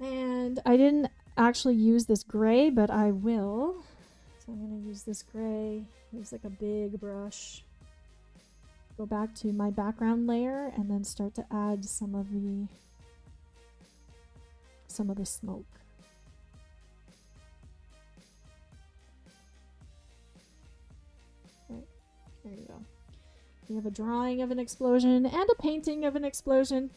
And I didn't actually use this gray, but I will. So I'm going to use this gray, use like a big brush, go back to my background layer, and then start to add some of some of the smoke. Right, there you go. We have a drawing of an explosion and a painting of an explosion.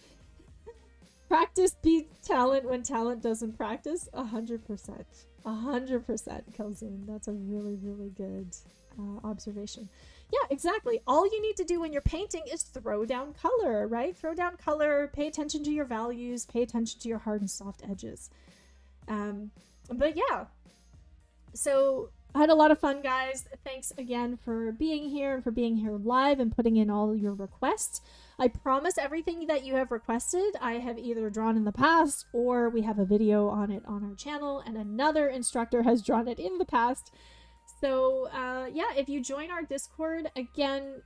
Practice beats talent when talent doesn't practice. 100%. 100%, Kelsoon. That's a really, really good observation. Yeah, exactly. All you need to do when you're painting is throw down color, right? Throw down color, pay attention to your values, pay attention to your hard and soft edges. But yeah, so I had a lot of fun, guys. Thanks again for being here and for being here live and putting in all your requests. I promise everything that you have requested, I have either drawn in the past or we have a video on it on our channel and another instructor has drawn it in the past. So yeah, if you join our Discord, again,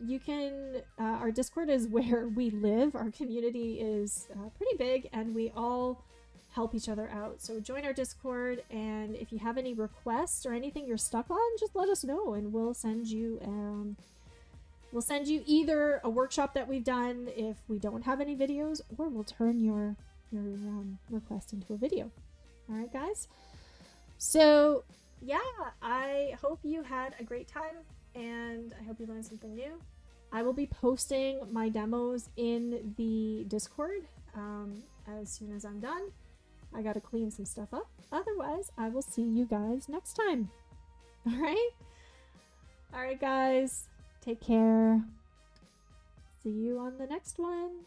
you can, our Discord is where we live. Our community is pretty big and we all help each other out. So join our Discord, and if you have any requests or anything you're stuck on, just let us know and we'll send you either a workshop that we've done if we don't have any videos, or we'll turn your request into a video. All right, guys. So yeah, I hope you had a great time and I hope you learned something new. I will be posting my demos in the Discord as soon as I'm done. I gotta clean some stuff up. Otherwise, I will see you guys next time. All right? All right, guys. Take care. See you on the next one.